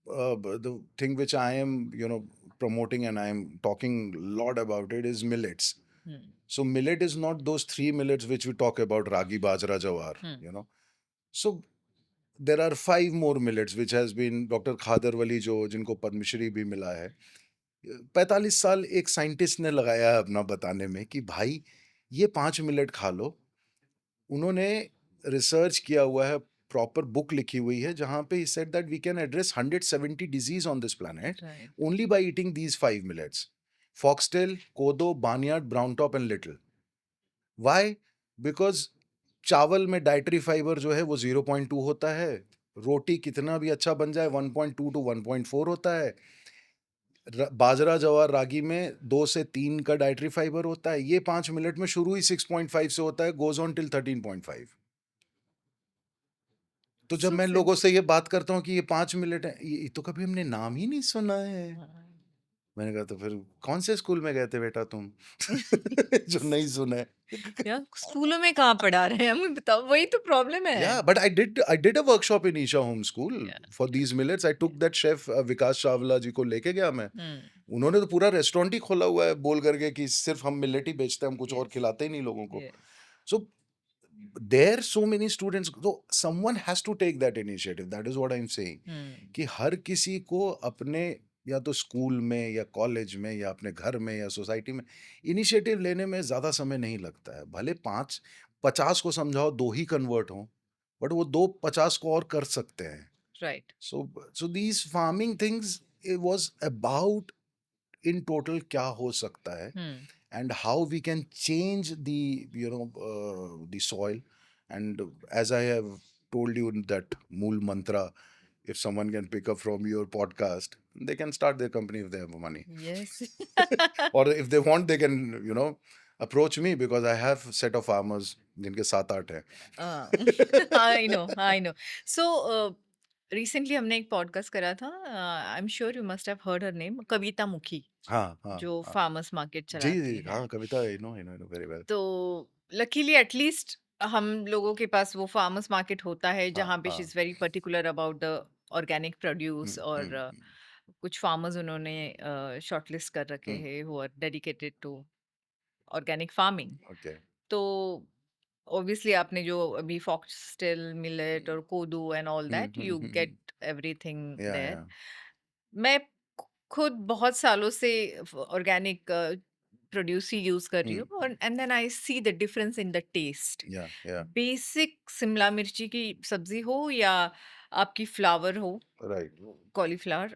the thing which I am promoting and I am talking a lot about it is millets. Hmm. So millet is not those three millets which we talk about ragi, bajra, jawar. So there are 5 more millets which has been Dr. Khadarwali जो जिनको पद्मश्री भी मिला है 45 साल एक साइंटिस्ट ने लगाया है अपना बताने में कि भाई ये 5 मिलेट खा लो उन्होंने रिसर्च किया हुआ है प्रॉपर बुक लिखी हुई है जहां पे he said that we can address 170 disease on this planet Right. Only by eating these 5 millets foxtail kodo barnyard brown top and little why because चावल में डाइटरी फाइबर जो है वो 0.2 होता है रोटी कितना भी अच्छा बन जाए 1.2 टू 1.4 होता है बाजरा जवार रागी में 2 से 3 का डाइटरी फाइबर होता है ये 5 मिनट में शुरू ही 6.5 से होता है गोज ऑन टिल 13.5 तो जब So मैं लोगों simple. से ये बात करता हूँ कि ये 5 मिनट है ये तो कभी हमने नाम ही नहीं सुना है मैंने कहा तो फिर कौन से स्कूल में गए थे बेटा तुम जो नहीं सुना है यार स्कूलों में कहाँ पढ़ा रहे हैं हमें बताओ वही तो प्रॉब्लम है। Yeah, but I did a workshop in Isha Home School Yeah. for these millets. I took that chef विकास चावला जी को लेके गया मैं उन्होंने तो पूरा रेस्टोरेंट ही खोला हुआ है बोल करके कि सिर्फ हम मिलेट ही बेचते हैं हम कुछ और Yes. खिलाते ही नहीं लोगों को Yes. so there so many students so someone has to take that initiative that is what I'm saying कि हर किसी को अपने या तो स्कूल में या कॉलेज में या अपने घर में या सोसाइटी में इनिशिएटिव लेने में ज़्यादा समय नहीं लगता है भले 50 को समझाओ 2 ही कन्वर्ट हों बट वो 2 50 को और कर सकते हैं Right. so these farming things it was about in total क्या हो सकता है and how we can change the the soil and as I have told you in that mool mantra if someone can pick up from your podcast they can start their company if they have money Yes. or if they want they can approach me because I have set of farmers जिनके 7-8 हैं I know. So recently हमने एक पॉडकास्ट करा था। I am sure you must have heard her name, Kavita Mukhi, हाँ हाँ जो हाँ फार्मर्स मार्केट जी चलाती जी है। हाँ कविता I know very well तो लकीली एटलीस्ट हम लोगों के पास वो फार्मर्स मार्केट होता है हाँ जहाँ पे शी हाँ is very particular about the organic produce, hmm, और हम्म, कुछ फार्मर्स उन्होंने शॉर्टलिस्ट कर रखे हम्म, हैं who are dedicated to organic farming. okay तो ऑब्वियसली आपने जो अभी फॉक्सटेल मिलेट और कोदू and all that you hmm, get everything yeah there. yeah मैं खुद बहुत सालों से ऑर्गेनिक प्रोड्यूस ही यूज कर रही हम्म, हूँ, और and then I see the difference in the taste. yeah basic Shimla मिर्ची की सब्जी हो या आपकी फ्लावर हो, right cauliflower,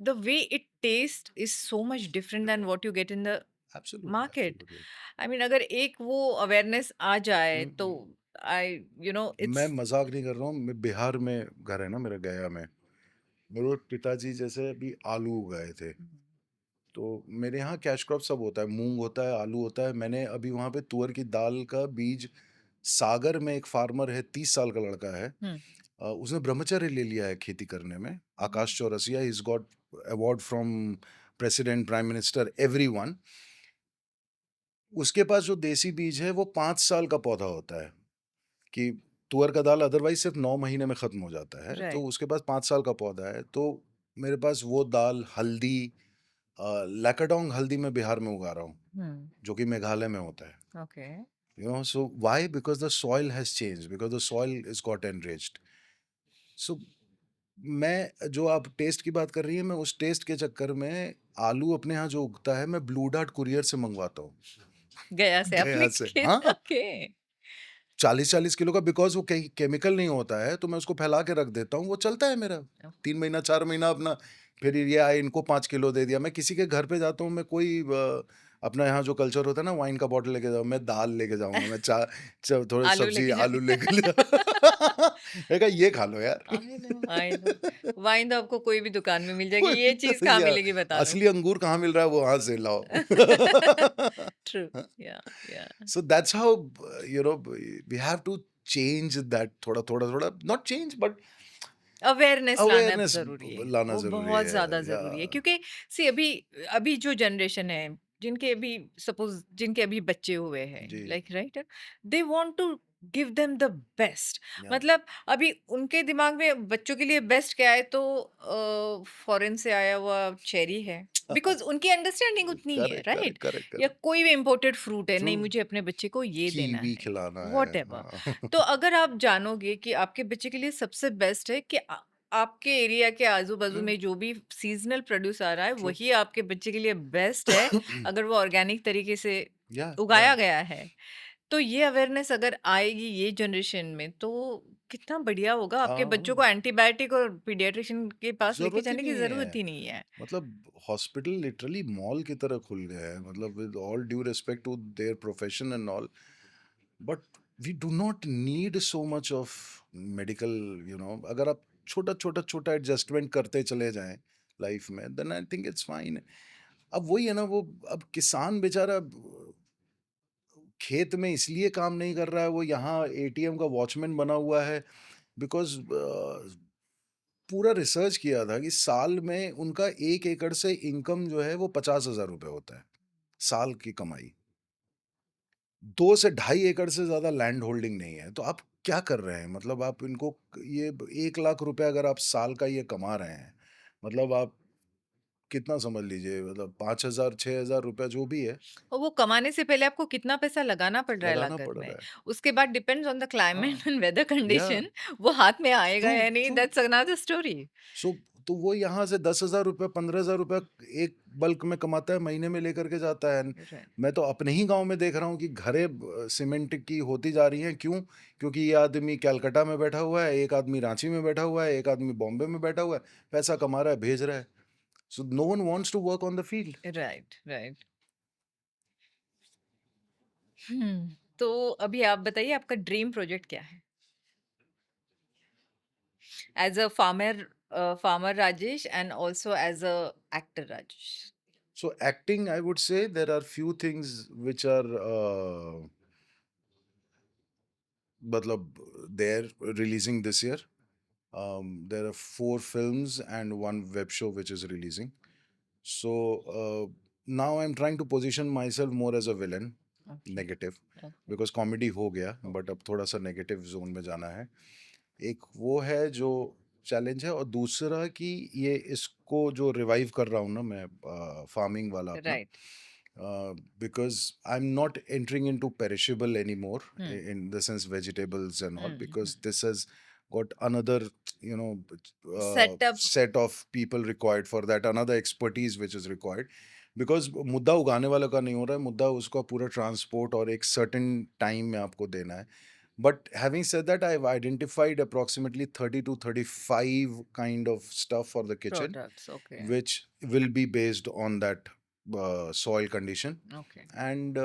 the way it taste is so much different than what you get in the absolutely market. absolutely I mean अगर एक वो अवेयरनेस आ जाए तो हम्म, आई मैं इट्स। मजाक नहीं कर रहा हूँ मैं बिहार में घर है ना मेरा गया में मेरे पिताजी जैसे अभी आलू उगाए थे तो मेरे यहाँ कैश क्रॉप सब होता है, मूँग होता है, आलू होता है। मैंने अभी वहाँ पे तुअर की दाल का बीज सागर में एक फार्मर है, 30 साल का लड़का है। हुँ। उसने ब्रह्मचर्य ले लिया है खेती करने में। Akash Chaurasia, he is got award from president, prime minister, everyone. उसके पास जो देसी बीज है वो 5 साल का पौधा होता है, कि तुअर का दाल अदरवाइज़ सिर्फ़ 9 महीने में ख़त्म हो जाता है, तो राइट। उसके पास 5 साल का पौधा है। तो मेरे पास वो दाल, हल्दी, लैकाडोंग हल्दी मैं बिहार में उगा रहा हूँ, हुँ। जो कि मेघालय में होता है। Okay. So why? Because the soil has changed, because the soil is got enriched. So मैं, जो आप टेस्ट की बात कर रही हैं, मैं उस टेस्ट के चक्कर में आलू अपने यहाँ जो उगता है, मैं ब्लू डार्ट कुरियर से मंगवाता हूँ। गया से गया आपने से, खेत हाँ, ओके। 40-40 किलो का, बिकॉज़ वो कहीं केमिकल नहीं होता है, तो मैं उसको फैला के रख देता हूँ, वो चलता है मेरा। ओ 3 महीना, 4 महीना अपना। फिर ये आए, इनको 5 किलो दे दिया। मैं किसी के घर पे जाता हूँ, मैं कोई अपना यहाँ जो कल्चर होता है ना, वाइन का बॉटल लेके जाओ, मैं दाल लेके जाऊँगा, मैं चा च थोड़ी आलू सब्ज़ी, लेके आलू जाएँगे। लेके ले मैंने कहा, "ये खा लो यार।" I know. वाइन तो आपको कोई भी दुकान में मिल जाएगी, ये चीज़ कहाँ या मिलेगी बता दो। असली अंगूर कहाँ मिल रहा है, वो वहाँ से लाओ। ट्रू। या, या। So that's how, we have to change that, थोड़ा थोड़ा थोड़ा, not change but अवेयरनेस लाना awareness ज़रूरी है, लाना वो जरूरी बहुत है, ज़्यादा या ज़रूरी है क्योंकि सी अभी अभी जो जनरेशन है, जिनके अभी सपोज़ जिनके अभी बच्चे हुए हैं, जी, like right? They want to give them the best. या मतलब अभी उनके दिमाग में बच्चों के लिए बेस्ट क्या है तो फॉरेन से आया हुआ चेरी है, बिकॉज़ उनकी अंडरस्टैंडिंग उतनी है, करेक्ट राइट? करेक्ट करेक्ट या करेक्ट कोई भी इम्पोर्टेड फ्रूट है, ट्रू, नहीं मुझे अपने बच्चे को ये देना कीवी है, खिलाना है, व्हॉटएवर। हाँ। तो अगर आप जानोगे कि आपके बच्चे के लिए सबसे बेस्ट है कि आपके एरिया के आजू-बाजू में जो भी सीज़नल प्रोड्यूस आ रहा है, ट्रू। वही आपके बच्चे के लिए बेस्ट है, अगर वो ऑर्गेनिक तरीके से या उगाया गया है। तो ये अवेयरनेस अगर आएगी ये जनरेशन में, तो कितना बढ़िया होगा। आपके बच्चों को एंटीबायोटिक और पीडियाट्रिशियन के पास लेके जरूरत ही जाने की नहीं ज़रूरत है। ही नहीं है। मतलब हॉस्पिटल लिटरली मॉल की तरह खुल गए हैं, मतलब with all due respect to their profession and all, but we do not need so much of medical, अगर आप छोटा छोटा छोटा एडजस्टमेंट करते चले जाएं लाइफ में, then I think it's fine. अब वही है ना, वो अब किसान बेचारा खेत में इसलिए काम नहीं कर रहा है, वो यहाँ एटीएम का वॉचमैन बना हुआ है, बिकॉज पूरा रिसर्च किया था कि साल में उनका 1 एकड़ से इनकम जो है वो 50,000 रुपये होता है, साल की कमाई। 2 से ढाई एकड़ से ज्यादा लैंड होल्डिंग नहीं है, तो आप क्या कर रहे हैं? मतलब आप इनको, ये 1 लाख रुपए अगर आप साल का ये कमा रहे हैं, मतलब आप कितना समझ लीजिए, मतलब 5,000 6,000 रुपया जो भी है, और वो कमाने से पहले आपको कितना पैसा लगाना पड़ रहा है लगाना लागत पड़ में। रहा है। उसके बाद डिपेंड्स ऑन द क्लाइमेट हाँ, एंड वेदर या कंडीशन वो हाथ में आएगा ट्रू या नहीं, true. That's another story. So तो वो यहाँ से 10,000 रुपये, 15,000 रुपया एक बल्क में कमाता है, महीने में लेकर के जाता है। राइट। मैं तो अपने ही गांव में देख रहा हूँ कि घरें सीमेंट की होती जा रही हैं। क्यों? क्योंकि ये आदमी कलकत्ता में बैठा हुआ है, एक आदमी रांची में बैठा हुआ है, एक आदमी बॉम्बे में बैठा हुआ है, पैसा कमा रहा है, भेज रहा है। So no one wants to work on the field. Right, right. तो अभी आप बताइए आपका ड्रीम प्रोजेक्ट क्या है? As a farmer Rajesh and also as a actor Rajesh. So acting, I would say there are few things which are matlab they're releasing this year. There are 4 films and one web show which is releasing. So now I'm trying to position myself more as a villain, okay, negative, okay. because comedy हो गया, but अब थोड़ा सा negative zone में जाना है। एक वो है जो चैलेंज है, और दूसरा कि ये इसको जो रिवाइव कर रहा हूँ ना मैं, फार्मिंग वाला अपना, right. because I'm not entering into perishable anymore, hmm, in the sense vegetables and all, hmm, hmm. because this has got another, you know, setup set of people required for that, another expertise which is required. Because मुद्दा उगाने वाला का नहीं हो रहा है, मुद्दा उसका पूरा ट्रांसपोर्ट और एक सर्टेन टाइम में आपको देना है। But having said that, I've identified approximately 30 to 35 kind of stuff for the kitchen, products okay, which will be based on that soil condition, okay. and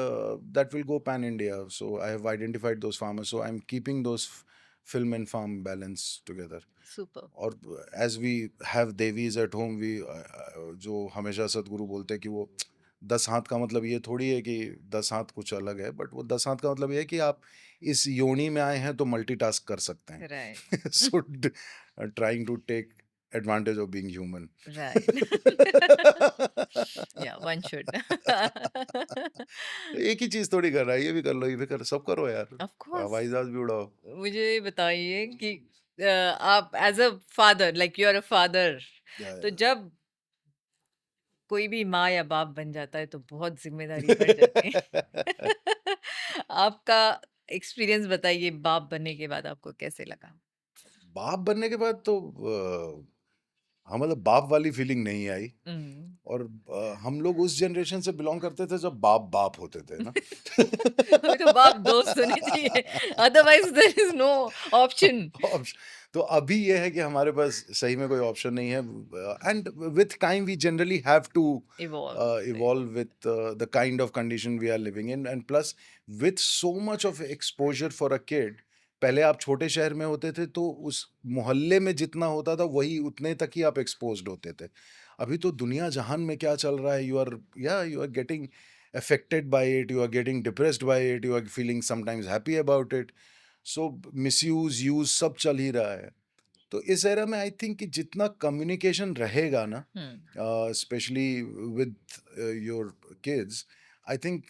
that will go pan India. So I have identified those farmers. So I'm keeping those film and farm balance together. Super. और as we have Devis at home, we जो हमेशा सदगुरु बोलते हैं कि वो 10 हाथ का मतलब ये थोड़ी है कि 10 हाथ कुछ अलग है, बट वो 10 हाथ का मतलब ये है कि आप इस योनि में आए हैं तो मल्टीटास्क कर सकते राइट, हैं. So trying to take advantage of being human. Right. या वन शुड। एक ही चीज थोड़ी कर रहा है, ये भी कर लो, ये भी कर, सब करो यार. Of course. हवाई जहाज भी उड़ाओ. मुझे बताइए कि आप as a father, like you are a father, या तो जब कोई भी माँ या बाप बन जाता है तो बहुत जिम्मेदारी बढ़ जाती है। आपका एक्सपीरियंस बताइए, बाप बनने के बाद आपको कैसे लगा? बाप बनने के बाद तो हाँ, मतलब बाप वाली फीलिंग नहीं आई. हम्म। और हम लोग उस जनरेशन से बिलोंग करते थे जब बाप बाप होते थे ना. हमें तो बाप दोस्त होने चाहिए, otherwise there is no option. Option- तो अभी ये है कि हमारे पास सही में कोई ऑप्शन नहीं है. And with time we generally have to evolve. evolve with the kind of condition we are living in, and plus with so much of exposure for a kid. पहले आप छोटे शहर में होते थे तो उस मोहल्ले में जितना होता था वही उतने तक ही आप एक्सपोज्ड होते थे. अभी तो दुनिया जहान में क्या चल रहा है, you are getting affected by it, you are getting depressed by it, you are feeling sometimes happy about it. So misuse use सब चल ही रहा है. तो इस एरा में आई थिंक कि जितना कम्युनिकेशन रहेगा ना, हम्म। Specially with your kids, I think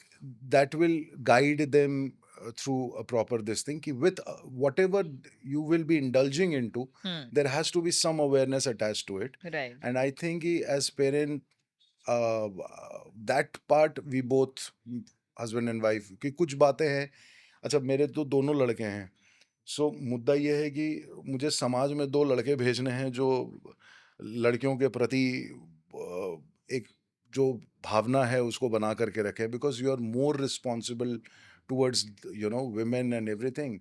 that will guide them through a proper this thing कि with whatever you will be indulging in to, hmm. There has to be some awareness attach to it. Right. And I think as parent, that part we both, husband and wife, कि कुछ बातें हैं. अच्छा, मेरे तो दोनों लड़के हैं. सो मुद्दा ये है कि मुझे समाज में 2 लड़के भेजने हैं जो लड़कियों के प्रति एक जो भावना है उसको बना करके रखे, because you are more responsible towards women and everything.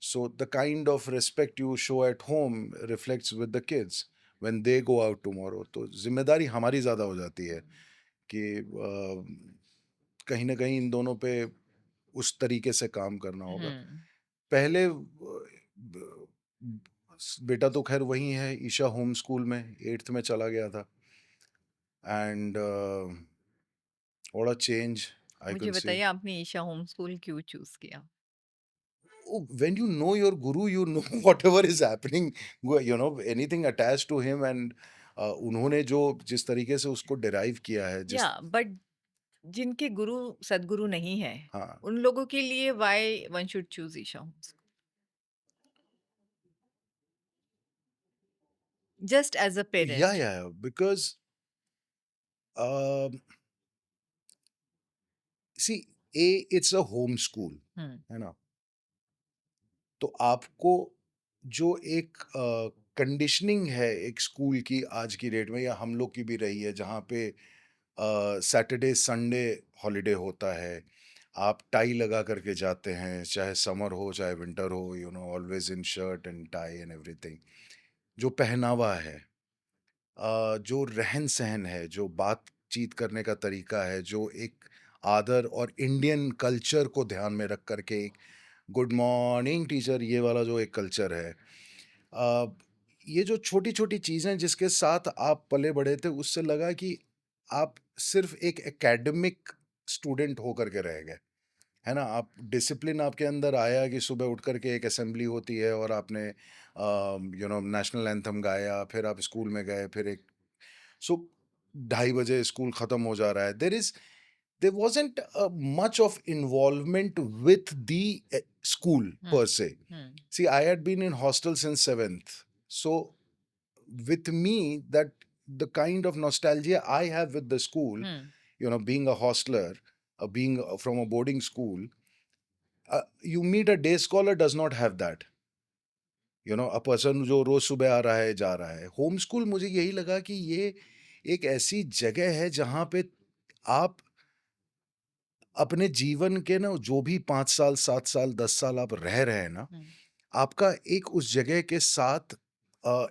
So the kind of respect you show at home reflects with the kids when they go out tomorrow. तो ज़िम्मेदारी हमारी ज़्यादा हो जाती है कि कहीं न कहीं इन दोनों पे उस तरीके से काम करना होगा. हम्म। पहले बेटा तो खैर वही है, ईशा होम स्कूल में 8th में चला गया था. And what a change I मुझे कैन सी. बताइए, आपने ईशा होम स्कूल क्यों चूज किया? When you know your guru, you know whatever is happening, anything attached to him. And उन्होंने जो जिस तरीके से उसको डिराइव किया है, या जिस, बट जिनके गुरु सदगुरु नहीं है, हाँ, उन लोगों के लिए why one should choose Isha home school, just as a या पेरेंट? या because see, uh it's a home school, hmm. है ना. तो आपको जो एक कंडीशनिंग है एक स्कूल की आज की डेट में, या हम लोग की भी रही है, जहाँ पे सैटरडे संडे हॉलीडे होता है, आप टाई लगा करके जाते हैं, चाहे समर हो चाहे विंटर हो, always in shirt and tie and everything. जो पहनावा है, जो रहन सहन है, जो बातचीत करने का तरीका है, जो एक आदर और इंडियन कल्चर को ध्यान में रख करके एक गुड मॉर्निंग टीचर, ये वाला जो एक कल्चर है, अ, ये जो छोटी-छोटी चीज़ें जिसके साथ आप पले बढ़े थे, उससे लगा कि आप सिर्फ़ एक एकेडमिक स्टूडेंट होकर के रह गए, है ना? आप डिसिप्लिन आपके अंदर आया कि सुबह उठ कर के एक असेंबली होती है और आपने नेशनल एंथम गाया, फिर आप स्कूल में गए, फिर एक, सो 2:30 बजे स्कूल खत्म हो जा रहा है. there wasn't much of involvement with the school per hmm. se. Hmm. See, I had been in hostel since 7th. So with me, that the kind of nostalgia I have with the school, hmm. being a hostler, being from a boarding school, you meet a day scholar does not have that. A person जो रोज सुबह आ रहा है जा रहा है. होम स्कूल मुझे यही लगा कि ये एक ऐसी जगह है जहाँ पे आप अपने जीवन के ना जो भी 5 साल 7 साल 10 साल आप रह रहे हैं ना, हम्म। आपका एक उस जगह के साथ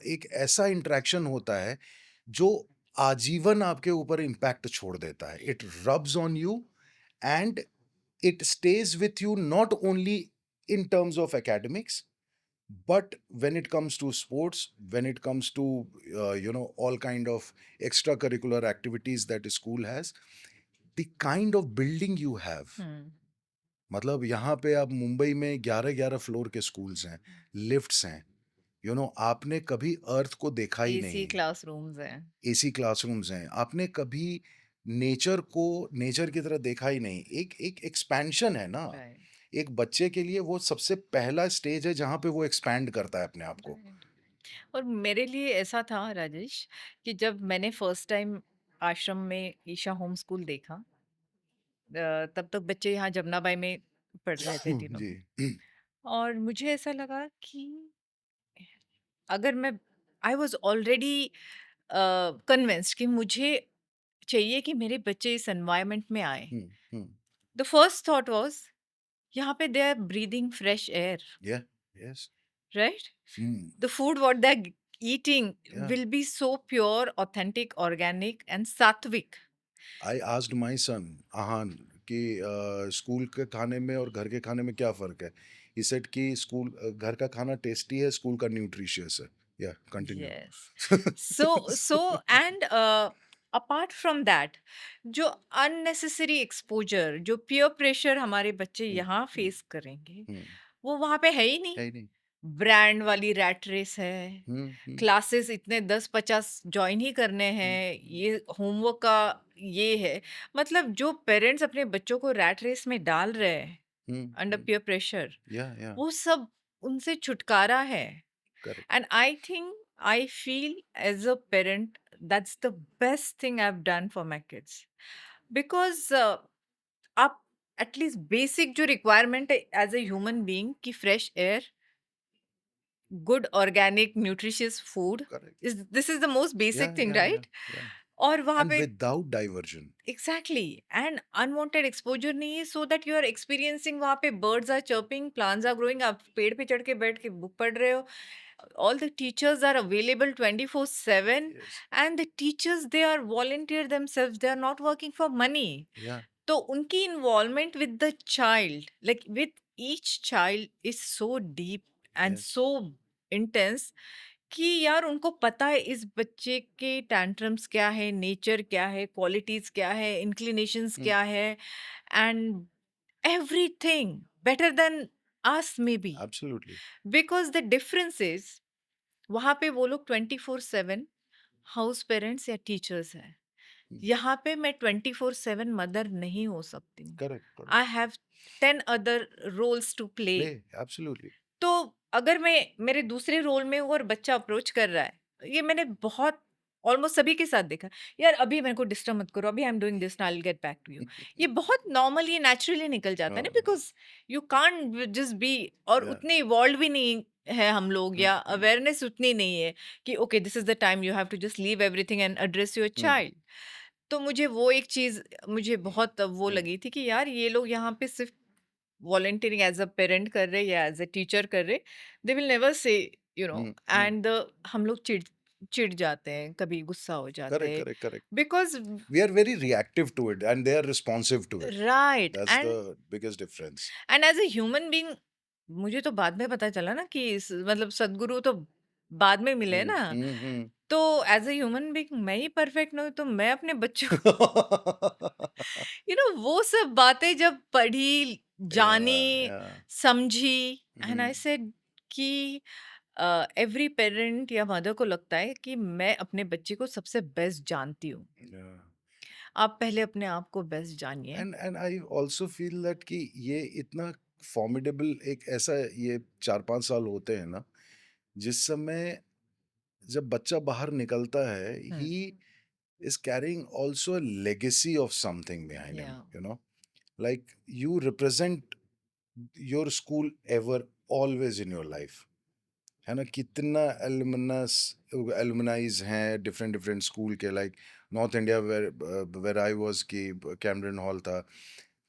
एक ऐसा इंटरेक्शन होता है जो आजीवन आपके ऊपर इम्पैक्ट छोड़ देता है. It rubs on you and it stage with you, not only in terms of academics, But when it comes to sports, when it comes to all kind of extracurricular activities that a school has, the kind of building you have, Hmm. मतलब यहाँ पे आप मुंबई में 11-11 फ्लोर के स्कूल्स हैं, लिफ्ट्स हैं, आपने कभी अर्थ को देखा ही एसी नहीं, क्लासरूम्स हैं। एसी क्लासरूम्स हैं, आपने कभी नेचर को नेचर की तरह देखा ही नहीं। एक एक एक्सपेंशन है ना, राइट, एक बच्चे के लिए वो सबसे पहला स्टेज है जहाँ पे वो एक्सपैंड करता है अपने आप को। राइट। और मेरे लिए ऐसा था राजेश कि जब मैंने फर्स्ट टाइम आश्रम में ईशा होम स्कूल देखा, तब तक बच्चे यहाँ जमनाबाई में पढ़ रहे थे तीनों। जी। और मुझे ऐसा लगा कि अगर मैं आई वाज ऑलरेडी कन्विंस्ड कि मुझे चाहिए कि मेरे बच्चे इस एनवायरनमेंट में आए। Hmm, hmm. The first thought was यहाँ पे they are breathing fresh air, Yeah, yes. Right? Hmm, The food what they're eating yeah. will be so pure, authentic, organic, and sattvic. I asked my son, Ahan, कि स्कूल के खाने में और घर के खाने में क्या फ़र्क है? He said कि घर का खाना टेस्टी है, स्कूल का न्यूट्रिशियस है। Yeah, continue. Yes. So and apart from that, जो unnecessary exposure, जो peer pressure हमारे बच्चे हुँ, यहाँ हुँ, फेस करेंगे, हुँ। वो वहाँ पे है ही नहीं। है ही नहीं। ब्रांड वाली रैट रेस है, हुँ, हुँ, क्लासेस इतने 10-50 जॉइन ही करने हुँ, हैं, ये होमवर्क का ये है। मतलब जो पेरेंट्स अपने बच्चों को रैट रेस में डाल रहे हैं हुँ, अंडर हुँ। Peer pressure, Yeah, yeah. वो सब उनसे छुटकारा है। Correct. And I feel as a parent that's the best thing I have done for my kids, because आप एटलीस्ट बेसिक जो रिक्वायरमेंट है एज अ ह्यूमन बीइंग की fresh air, good organic nutritious food, Correct. is this is the most basic Yeah, thing, yeah, yeah, right? yeah. और वहाँ And पे without diversion. exactly and unwanted exposure नहीं है, so that you are experiencing वहाँ पे birds are chirping, plants are growing, आप पेड़ पे चढ़ के बैठ के बुक पढ़ रहे हो, all the teachers are available 24/7, Yes. and the teachers they are volunteer themselves, they are not working for money. Yeah. तो उनकी involvement with the child, like with each child, is so deep and Yes. so intense कि यार उनको पता है इस बच्चे के टैंट्रम्स क्या है, नेचर क्या है, क्वालिटीज क्या है, इंक्लिनेशंस Mm. क्या है, and everything better than us maybe, Absolutely. because the difference is वहाँ पे वो लोग 24/7 हाउस पेरेंट्स या टीचर्स हैं, Mm. यहाँ पे मैं 24/7 मदर नहीं हो सकती हूँ। Correct. Correct. I have 10 other roles to play. Play. Absolutely. तो अगर मैं मेरे दूसरे रोल में हूँ और बच्चा अप्रोच कर रहा है, ये मैंने बहुत ऑलमोस्ट सभी के साथ देखा, यार अभी मेरे को डिस्टर्ब मत करो, अभी I am doing this, I will get back to you. ये बहुत नॉर्मली नेचुरली निकल जाता है Uh, ना, because you can't just be, और yeah. उतने इवॉल्व भी नहीं है हम लोग, या Mm. अवेयरनेस उतनी नहीं है कि okay this is the time you have to just leave everything and address your Mm. Child. तो मुझे वो एक चीज मुझे बहुत वो Mm. लगी थी कि यार ये लोग यहाँ पे सिर्फ वॉलंटियरिंग एज अ पेरेंट कर रहे या एज अ टीचर कर रहे, they will never say, you know, Mm. Mm. And हम लोग चिढ़ चिढ़ जाते हैं, कभी गुस्सा हो जाते Correct. हैं, Correct. Correct. Because We are very reactive to it, and they are responsive to it. Right That's the biggest difference. And as a human being मुझे तो बाद में पता चला ना कि मतलब सदगुरु तो बाद में मिले Mm. ना, Mm-hmm. तो एज अ ह्यूमन बीइंग मैं ही परफेक्ट नहीं हूं, तो मैं अपने बच्चों वो सब बातें जब पढ़ी, Yeah. जानी, Yeah. समझी, एंड आई Mm. सेड कि एवरी पेरेंट या मदर को लगता है कि मैं अपने बच्चे को सबसे बेस्ट जानती हूँ। Yeah. आप पहले अपने आप को बेस्ट जानिए। And I also feel that कि ये इतना formidable एक ऐसा ये 4-5 साल होते हैं ना, जिस समय जब बच्चा बाहर निकलता है, हम्म, he is carrying also a legacy of something behind him, या like you represent your school ever always in your life, है ना? कितना एलुमनाइज हैं डिफरेंट डिफरेंट स्कूल के, like north India where I was की कैमरन हॉल था,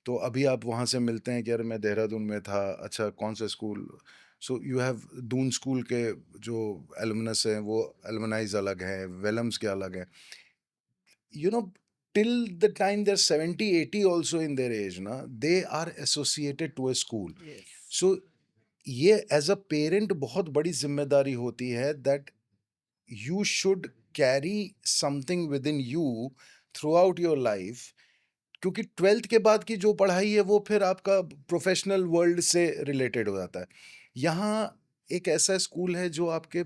तो अभी आप वहाँ से मिलते हैं कि यार मैं देहरादून में था, अच्छा कौन सा school? So you have Doon school के जो एलुमनस हैं वो एलुमनाइज अलग हैं, वेलम्स के अलग हैं, you know till the time they're 70-80 also in their age na, they are associated to a school. Yes, So ये एज अ पेरेंट बहुत बड़ी जिम्मेदारी होती है that you should carry something within you throughout your life, क्योंकि 12th के बाद की जो पढ़ाई है वो फिर आपका प्रोफेशनल वर्ल्ड से रिलेटेड हो जाता है। यहाँ एक ऐसा स्कूल है जो आपके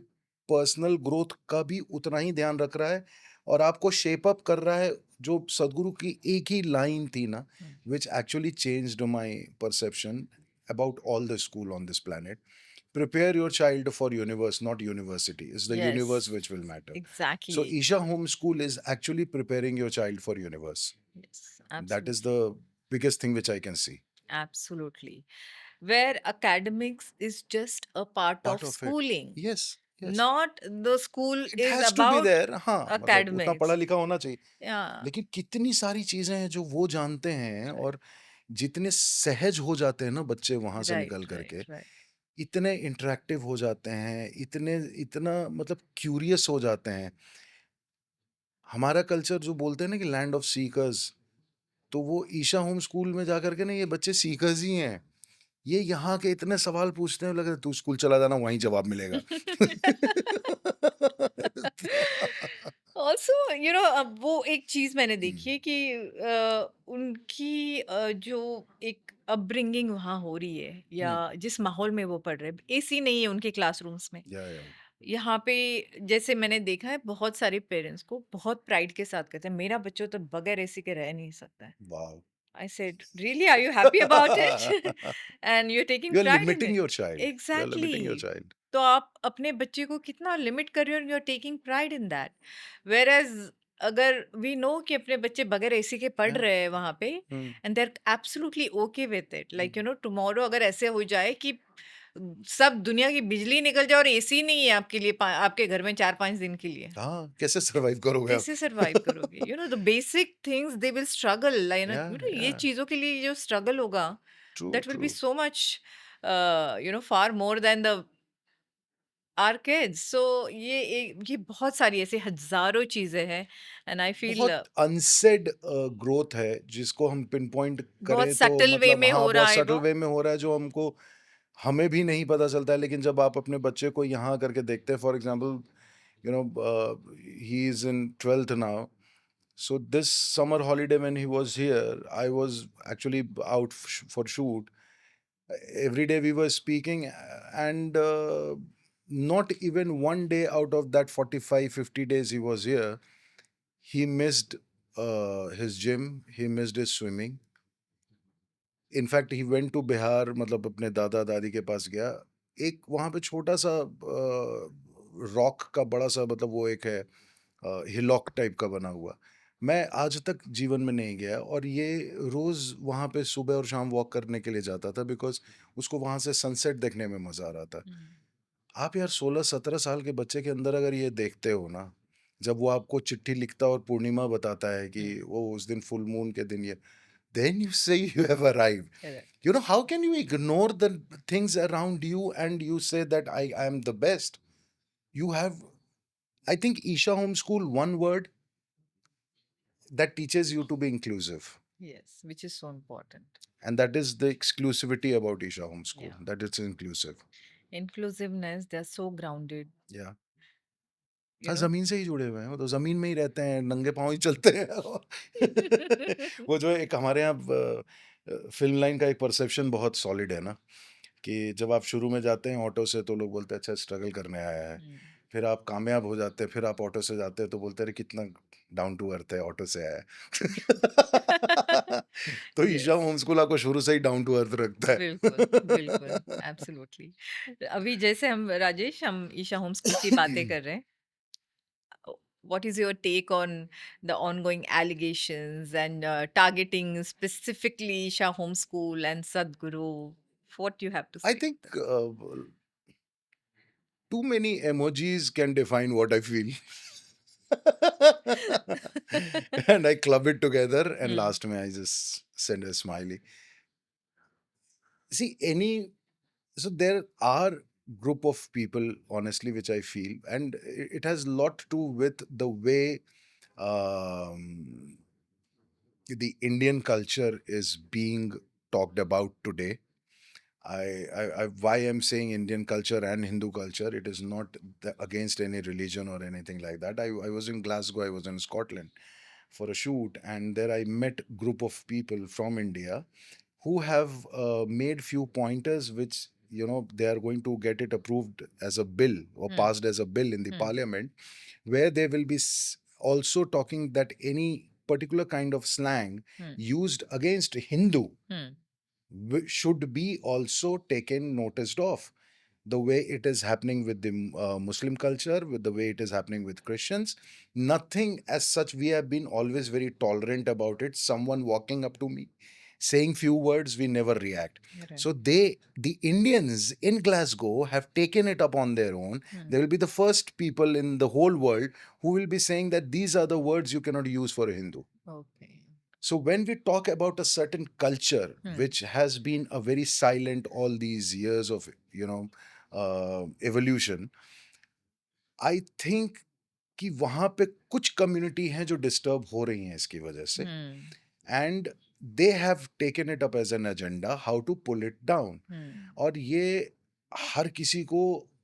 पर्सनल ग्रोथ का भी उतना ही ध्यान रख रहा है और आपको शेप अप कर रहा है। जो सदगुरु की एक ही लाइन थी ना, Hmm. Which actually changed my perception about all the school on this planet: prepare your child for universe, not university. It's the universe Yes, which will matter. So exactly. Isha Homeschool is actually preparing your child for universe. Yes, That is absolutely. the biggest thing which I can see. Absolutely. Where academics is just a part Part of of it. schooling, Yes, yes. not the school It is has to be about there. हाँ, मतलब उतना पढ़ा academics. लिखा होना चाहिए। Yeah. लेकिन कितनी सारी चीजें हैं जो वो जानते हैं, और जितने सहज हो जाते हैं ना बच्चे वहां से Right, निकल right, करके, right. इतने इंटरेक्टिव हो जाते हैं, इतने इतना मतलब क्यूरियस हो जाते हैं। हमारा कल्चर जो बोलते हैं ना कि लैंड ऑफ सीकर्स, तो वो ईशा होम स्कूल में जाकर के ना ये बच्चे सीकर्स ही हैं। ये यहाँ के इतने सवाल पूछते हैं, लग रहा है तू स्कूल चला जाना वहीं जवाब मिलेगा। ऑल्सो अब वो एक चीज मैंने देखी है कि उनकी जो एक अपब्रिंगिंग वहाँ हो रही है या हम्म, जिस माहौल में वो पढ़ रहे हैं, एसी नहीं है उनके क्लासरूम्स में। या यहाँ पे जैसे मैंने देखा है बहुत सारे पेरेंट्स को बहुत प्राइड के साथ कहते हैं मेरा बच्चा तो बगैर एसी के रह नहीं सकता है। Wow. I said really are you happy about it and you are taking you are pride in limiting it. Your child, you are limiting your exactly. Child. तो आप अपने बच्चे को कितना लिमिट कर रहे हो, you are taking pride in that. Whereas अगर वी नो कि अपने बच्चे बगैर एसी के पढ़ या रहे हैं वहां पे, and they are absolutely okay with it, like tomorrow अगर ऐसे हो जाए कि सब दुनिया की बिजली निकल जाए और एसी नहीं है आपके लिए आपके घर में 4-5 दिन के लिए, हाँ, कैसे सरवाइव करोगे आप? कैसे सरवाइव करोगे? The basic things they will struggle, like या ये या चीजों के लिए जो स्ट्रगल होगा, true that will true. Be so much far more than the our kids. So ये बहुत सारी ऐसे हजारों चीजें हैं, एंड आई फील बहुत अनसेड ग्रोथ है जिसको हम पिन पॉइंट बहुत करें तो सटल वे मतलब में हाँ, हो रहा बहुत है सटल वो। वे में हो रहा है जो हमको हमें भी नहीं पता चलता है। लेकिन जब आप अपने बच्चे को यहाँ करके देखते हैं, for example you know he is in 12th now. So this summer holiday when he was here, I was actually out for shoot. Every day we were speaking, and not even one day out of that 45-50 days he was here, he missed his gym, he missed his swimming. In fact he went to Bihar, मतलब अपने दादा दादी के पास गया। एक वहाँ पे छोटा सा रॉक का बड़ा सा मतलब वो एक है हिलॉक टाइप का बना हुआ। मैं आज तक जीवन में नहीं गया, और ये रोज़ वहाँ पे सुबह और शाम वॉक करने के लिए जाता था बिकॉज़ उसको वहाँ से सनसेट देखने में मज़ा आ रहा था। आप यार 16-17 साल के बच्चे के अंदर अगर ये देखते हो ना, जब वो आपको चिट्ठी लिखता और पूर्णिमा बताता है कि वो उस दिन फुल मून के दिन ये, देन यू से you have arrived. You know, how can you ignore the things around you and you say that I am the best? You have, I think Isha Homeschool, one word that teaches you to be inclusive. Yes, which is so important. And that is the exclusivity about Isha Homeschool, या that it's inclusive. inclusiveness, they are so grounded, Yeah. you हाँ, know. ज़मीन से ही जुड़े हुए हैं, वो तो ज़मीन में ही रहते हैं, नंगे पाँव ही चलते हैं। वो जो एक हमारे यहाँ फ़िल्म लाइन का एक परसेप्शन बहुत सॉलिड है ना, कि जब आप शुरू में जाते हैं ऑटो से तो लोग बोलते हैं अच्छा स्ट्रगल करने आया है। हम्म, फिर आप कामयाब हो जाते हैं, फिर आप ऑटो से जाते हैं तो बोलते हैं अरे कितना डाउन टू अर्थ है, ऑटो से आया है। तो ईशा yes, होम स्कूल आपको शुरू से ही डाउन टू अर्थ रखता बिल्कुल, बिल्कुल, है। एब्सोल्युटली। अभी जैसे हम ईशा होम स्कूल की बातें कर रहे हैं, what is your take on the ongoing allegations and targeting specifically Isha Homeschool and Sadhguru? What you have to I say? think too many emojis can define what I feel. And I club it together, and Hmm. last में I just send a smiley. See, any, so there are group of people honestly which I feel, and it has lot to do with the way um, the Indian culture is being talked about today. why I'm saying Indian culture and Hindu culture, it is not against any religion or anything like that. I was in Glasgow, I was in Scotland for a shoot, and there I met group of people from India who have made few pointers which, you know, they are going to get it approved as a bill or Hmm. passed as a bill in the Hmm. parliament, where they will be also talking that any particular kind of slang Hmm. used against Hindu Hmm. should be also taken noticed of, the way it is happening with the Muslim culture, with the way it is happening with Christians. Nothing as such. We have been always very tolerant about it. Someone walking up to me, saying few words, we never react. Right. So the Indians in Glasgow, have taken it up on their own. Hmm. They will be the first people in the whole world who will be saying that these are the words you cannot use for a Hindu. Okay. So when we talk about a certain culture Hmm. which has been a very silent all these years of, you know, evolution, I think कि वहाँ पे कुछ कम्युनिटी हैं जो डिस्टर्ब हो रही हैं इसकी वजह से, Hmm. And they have taken it up as an agenda how to pull it down. Hmm. और ये हर किसी को,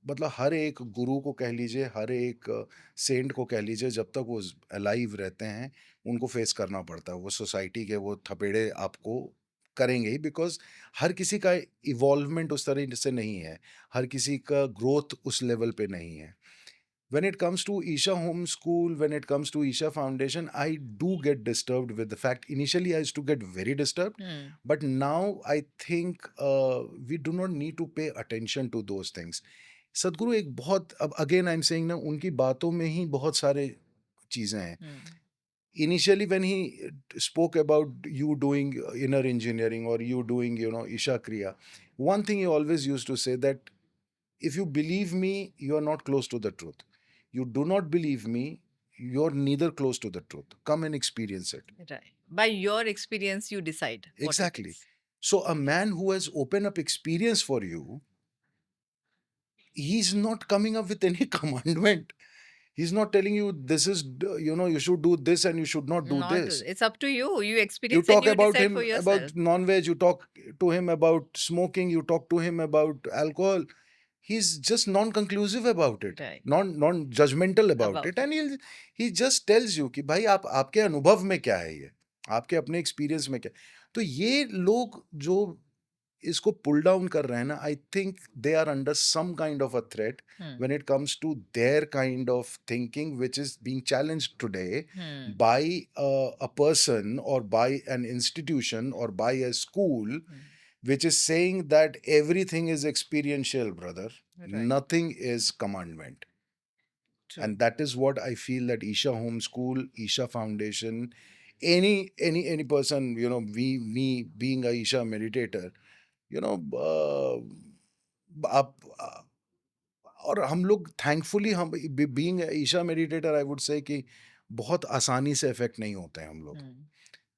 मतलब हर एक गुरु को कह लीजिए, हर एक सेंट को कह लीजिए, जब तक वो अलाइव रहते हैं उनको फेस करना पड़ता है. वो सोसाइटी के वो थपेड़े आपको करेंगे ही, बिकॉज हर किसी का इवॉल्वमेंट उस तरह से नहीं है, हर किसी का ग्रोथ उस लेवल पे नहीं है. When it comes to Isha Homeschool, when it comes to Isha Foundation, I do get disturbed with the fact. Initially, I used to get very disturbed, Hmm. but now I think we do not need to pay attention to those things. सदगुरु एक बहुत, अब अगेन आई एम सेइंग ना, उनकी बातों में ही बहुत सारे चीजें हैं. Hmm. Initially, when he spoke about you doing inner engineering or you doing, you know, Isha Kriya, one thing he always used to say that if you believe me, you are not close to the truth. You do not believe me, you're neither close to the truth. Come and experience it. Right. By your experience, you decide what it Exactly. is. So, a man who has opened up experience for you, he's not coming up with any commandment. He's not telling you this is, you know, you should do this and you should not do Not. this. It's up to you. You You experience and talk you about decide for him about yourself. non-veg, you talk to him about smoking, you talk to him about alcohol. He's just non-conclusive about it, Right. non-judgmental about About it, and he just tells you कि भाई आप आपके अनुभव में क्या है, ये आपके अपने एक्सपीरियंस में क्या. तो ये लोग जो इसको पुल डाउन कर रहे हैं ना, I think they are under some kind of a threat Hmm. when it comes to their kind of thinking, which is being challenged today Hmm. by a person or by an institution or by a school, Hmm. which is saying that everything is experiential, brother. Right. Nothing is commandment. True. And that is what I feel that Isha Homeschool, Isha Foundation, any person, you know, me being a Isha meditator, you know, आप और हम लोग थैंकफुली, हम being Isha meditator, I would say कि बहुत आसानी से इफेक्ट नहीं होते हैं हम लोग. Hmm.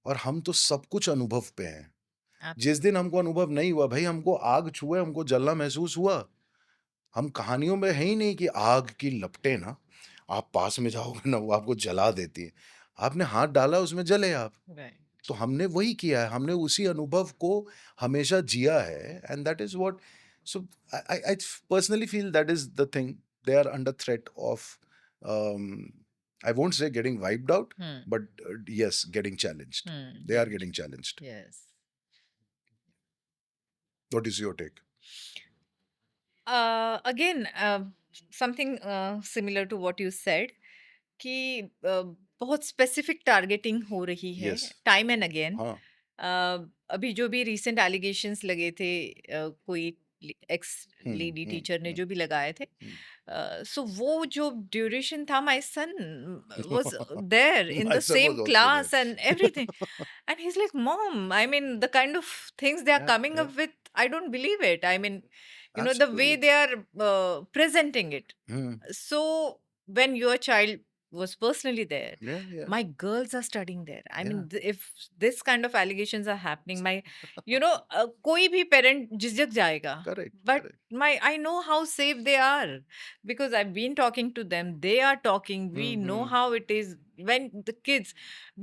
और हम तो सब कुछ अनुभव पे हैं. Absolutely. जिस दिन हमको अनुभव नहीं हुआ, भाई हमको आग छुए, हमको जलना महसूस हुआ, हम कहानियों में है ही नहीं कि आग की लपटें ना, आप पास में जाओगे ना वो आपको जला देती है. आपने हाथ डाला उसमें जले आप. Right. तो हमने वही किया है, हमने उसी अनुभव को हमेशा जिया है, and that is what. So I personally feel that is the thing. They are under threat of, I won't say getting wiped out, Hmm. but yes, getting challenged. Hmm. They are getting challenged. Yes. What is your take? Again, something similar to what you said कि बहुत स्पेसिफिक टारगेटिंग हो रही है Yes. Time and again. हाँ. अभी जो भी रीसेंट एलिगेशंस लगे थे, कोई एक्स लेडी टीचर ने जो भी लगाए थे, सो वो जो ड्यूरेशन था, my son was there in My the son same was also class there. And everything, and he's like, mom, I mean, the kind of things they are Yeah, coming yeah. up with, I don't believe it. I mean, you know, the way Absolutely. they are presenting it. Hmm. So when your child was personally there, Yeah, yeah. my girls are studying there. I mean, Yeah. if this kind of allegations are happening, my, you know, कोई भी parent झिझक जाएगा. Correct. But Correct. I know how safe they are because I've been talking to them. They are talking. We know Hmm. how it is when the kids,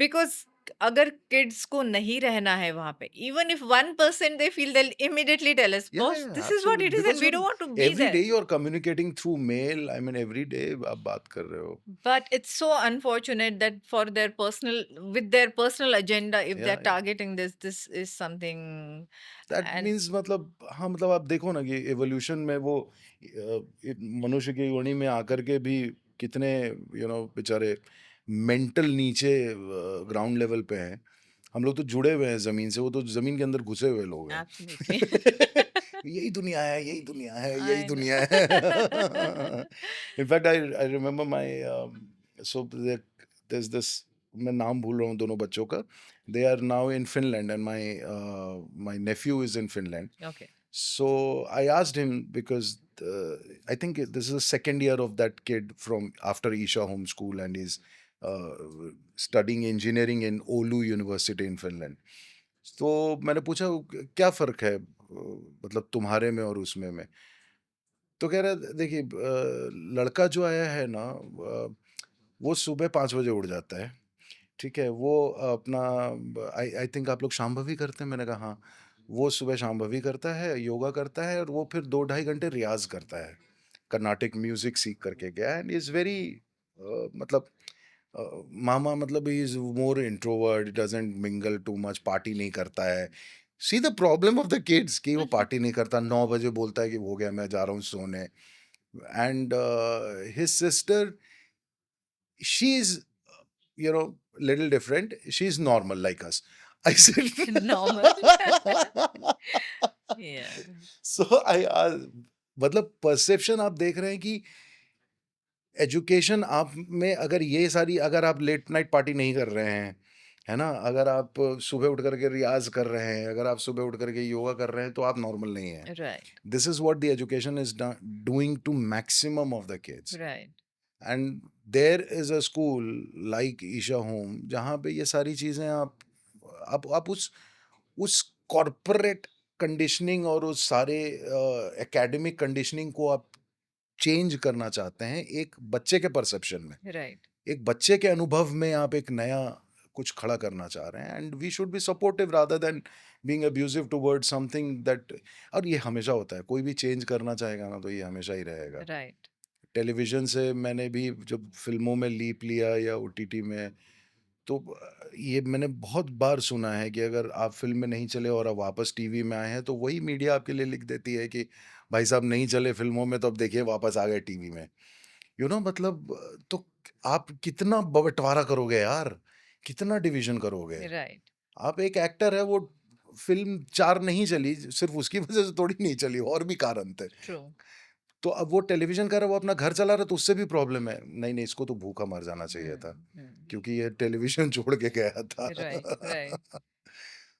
because अगर किड्स को नहीं रहना है वहाँ पे, even if 1% they feel, they'll immediately tell us, Yeah, "Boss, yeah, this is what absolutely. it is and Because we you're don't want to be every there." day you're communicating through mail. I mean, every day आप बात कर रहे हो. But it's so unfortunate that for their with their personal agenda, if they're Yeah, yeah. targeting this is something. That And means मतलब हाँ मतलब आप देखो ना कि evolution में वो मनुष्य की योनि में आकर के भी कितने बेचारे मेंटल नीचे ग्राउंड लेवल पे हैं. हम लोग तो जुड़े हुए हैं जमीन से, वो तो जमीन के अंदर घुसे हुए लोग हैं. absolutely. यही दुनिया है, यही दुनिया है, यही I दुनिया है. know. In fact I remember my so there's this, मैं नाम भूल रहा हूँ दोनों बच्चों का. They are now in Finland, and my nephew is in Finland. Okay. So I asked him because I think this is the second year of that kid from after Isha homeschool, and he's studying engineering in Oulu University in Finland. तो मैंने पूछा क्या फर्क है मतलब तुम्हारे में और उसमें में. तो कह रहा देखिए लड़का जो आया है ना वो सुबह 5 बजे उठ जाता है. ठीक है, वो अपना आई आई थिंक आप लोग शांभवी करते हैं? मैंने कहा हाँ. वो सुबह शांभवी करता है, योगा करता है, और वो फिर 2 ढाई घंटे रियाज करता है. कर्नाटिक म्यूजिक सीख करके गया, एंड इज वेरी मतलब मामा मतलब he is more introvert, doesn't mingle too much, party नहीं करता है. See the problem of the kids कि वो पार्टी नहीं करता, 9 बजे बोलता है कि हो गया मैं जा रहा हूँ सोने. And his sister, she is little different. She's normal like us. I said, Normal. Yeah. so I मतलब परसेप्शन आप देख रहे हैं कि एजुकेशन आप में अगर ये सारी, अगर आप लेट नाइट पार्टी नहीं कर रहे हैं, है ना, अगर आप सुबह उठ करके रियाज कर रहे हैं, अगर आप सुबह उठ करके योगा कर रहे हैं, तो आप नॉर्मल नहीं हैं. Right. This is what the education is doing to maximum of the kids. Right. And there is a school like Isha Home जहाँ पे ये सारी चीज़ें आप उस कॉरपोरेट कंडीशनिंग और उस सारे एकेडमिक कंडीशनिंग को आप चेंज करना चाहते हैं एक बच्चे के परसेप्शन में, Right. एक बच्चे के अनुभव में आप एक नया कुछ खड़ा करना चाह रहे हैं. And we should be supportive rather than being abusive toward something that. और ये हमेशा होता है, कोई भी चेंज करना चाहेगा ना तो ये हमेशा ही रहेगा. Right. टेलीविज़न से मैंने भी जब फ़िल्मों में लीप लिया या ओटीटी में, तो ये मैंने बहुत बार सुना है कि अगर आप फ़िल्म में नहीं चले और आप वापस टीवी में आए हैं, तो वही मीडिया आपके लिए लिख देती है कि भाई साहब नहीं चले फ़िल्मों में, तो अब देखिए वापस आ गए टीवी में. मतलब तो आप कितना बँटवारा करोगे यार? कितना डिवीज़न करोगे? Right. आप एक एक्टर है, वो फ़िल्म 4 नहीं चली, सिर्फ़ उसकी वज़ह से थोड़ी नहीं चली, और भी कारण थे. True. तो अब वो टेलीविज़न कर रहा है, वो अपना घर चला रहा है, तो उससे भी प्रॉब्लम है. नहीं, नहीं, इसको तो भूखा मर जाना चाहिए था, Hmm. क्योंकि ये टेलीविज़न छोड़ के गया था. Right. Right.